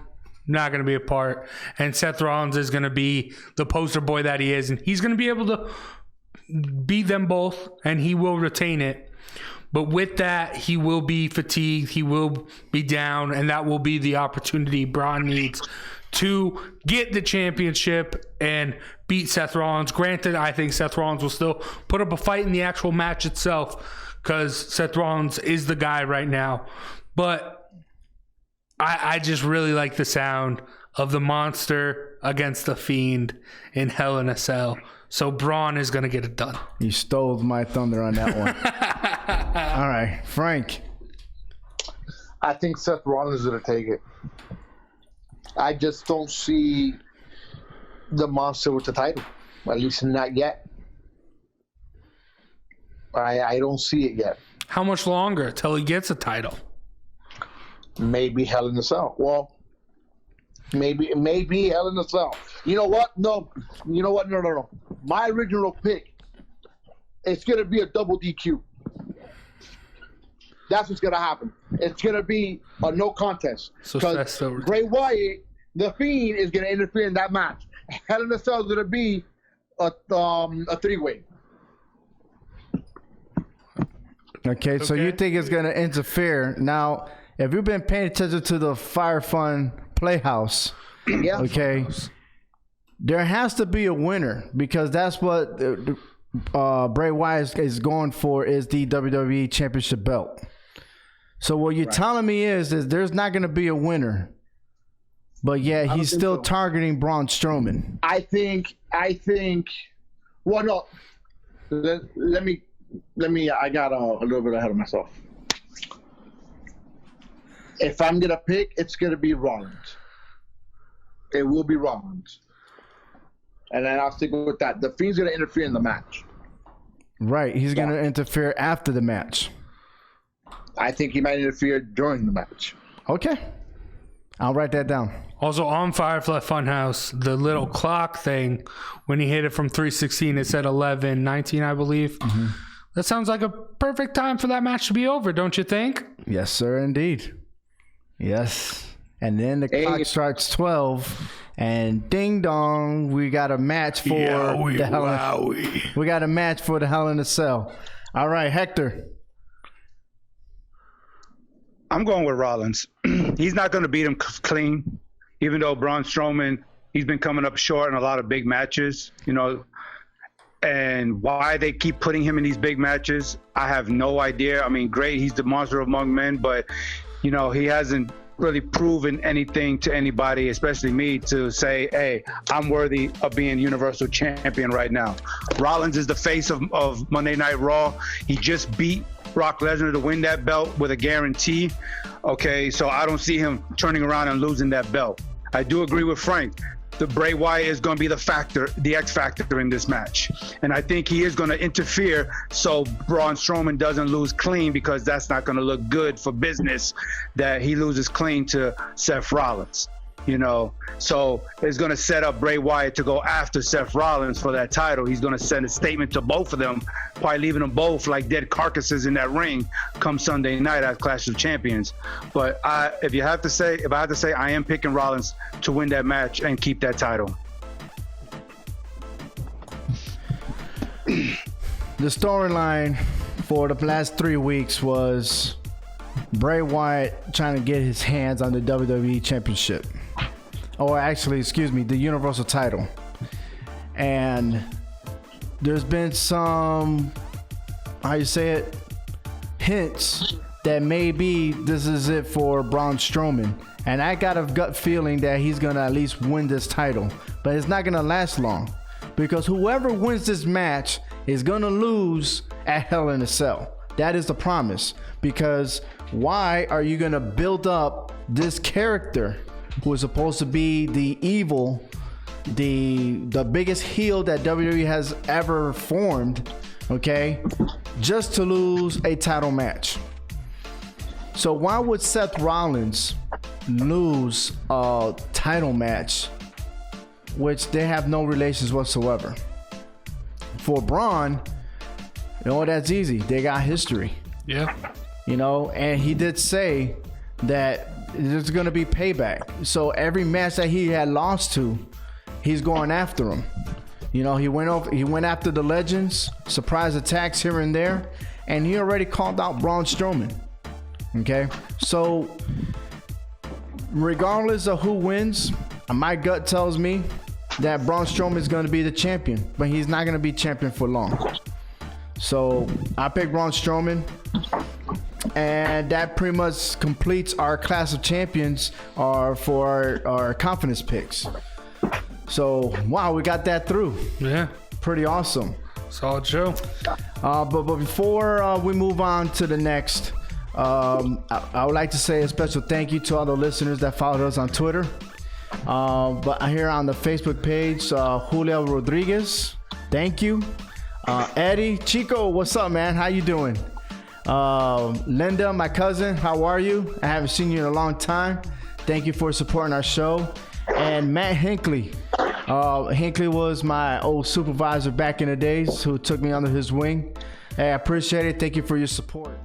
not going to be a part, and Seth Rollins is going to be the poster boy that he is, and he's going to be able to beat them both, and he will retain it. But with that, he will be fatigued, he will be down, and that will be the opportunity Braun needs to get the championship and beat Seth Rollins. Granted, I think Seth Rollins will still put up a fight in the actual match itself because Seth Rollins is the guy right now. But I just really like the sound of the Monster against the Fiend in Hell in a Cell. So Braun is going to get it done. You stole my thunder on that one. All right, Frank. I think Seth Rollins is going to take it. I just don't see the Monster with the title, at least not yet. I don't see it yet. How much longer till he gets a title? Maybe Hell in a Cell. Well, maybe Hell in a Cell. You know what? No. No. My original pick, it's going to be a double DQ. That's what's going to happen. It's going to be a no contest. So Bray Wyatt The Fiend is going to interfere in that match. Hell in a Cell is going to be a three-way. Okay, so you think it's going to interfere. Now, if you've been paying attention to the Fire Fun Playhouse, Yeah. okay, there has to be a winner because that's what Bray Wyatt is going for is the WWE Championship belt. So what you're telling me is there's not going to be a winner, but yeah, he's still targeting Braun Strowman. I think. Well, no. Let me. I got a little bit ahead of myself. If I'm gonna pick, it's gonna be Rollins. It will be Rollins, and then I'll stick with that. The Fiend's gonna interfere in the match. Right, he's going to interfere after the match. I think he might interfere during the match. Okay, I'll write that down. Also on Firefly Funhouse, the little clock thing, when he hit it from 316, it said 11:19, I believe. Mm-hmm. That sounds like a perfect time for that match to be over, don't you think? Yes, sir, indeed. Yes. And then the clock strikes 12, and ding dong, we got a match for the Hell in a Cell. All right, Hector. I'm going with Rollins. He's not going to beat him clean, even though Braun Strowman, he's been coming up short in a lot of big matches, you know. And why they keep putting him in these big matches, I have no idea. I mean, great, he's the monster among men, but, you know, he hasn't really proven anything to anybody, especially me, to say, hey, I'm worthy of being Universal Champion right now. Rollins is the face of Monday Night Raw. He just beat Brock Lesnar to win that belt with a guarantee. Okay, so I don't see him turning around and losing that belt. I do agree with Frank. The Bray Wyatt is going to be the X factor in this match. And I think he is going to interfere so Braun Strowman doesn't lose clean, because that's not going to look good for business that he loses clean to Seth Rollins. You know, so it's going to set up Bray Wyatt to go after Seth Rollins for that title. He's going to send a statement to both of them, probably leaving them both like dead carcasses in that ring come Sunday night at Clash of Champions. But if I have to say, I am picking Rollins to win that match and keep that title. The storyline for the last 3 weeks was Bray Wyatt trying to get his hands on the WWE Championship. Or actually, the Universal title. And there's been some, hints that maybe this is it for Braun Strowman. And I got a gut feeling that he's going to at least win this title. But it's not going to last long. Because whoever wins this match is going to lose at Hell in a Cell. That is the promise. Because why are you going to build up this character who is supposed to be the evil, the biggest heel that WWE has ever formed, okay, just to lose a title match? So why would Seth Rollins lose a title match, which they have no relations whatsoever? For Braun, you know, that's easy. They got history. Yeah. You know, and he did say that there's going to be payback. So every match that he had lost to, he's going after him. You know, he went after the legends, surprise attacks here and there, and he already called out Braun Strowman. Okay, so regardless of who wins, my gut tells me that Braun Strowman is going to be the champion, but he's not going to be champion for long. So I pick Braun Strowman. And that pretty much completes our Clash of Champions for our confidence picks. So, wow, we got that through. Yeah. Pretty awesome. Solid show. But before we move on to the next, I would like to say a special thank you to all the listeners that followed us on Twitter. But here on the Facebook page, Julio Rodriguez, thank you. Eddie, Chico, what's up, man? How you doing? Linda, my cousin, how are you? I haven't seen you in a long time. Thank you for supporting our show. And Matt Hinckley. Hinckley was my old supervisor back in the days who took me under his wing. Hey, I appreciate it. Thank you for your support.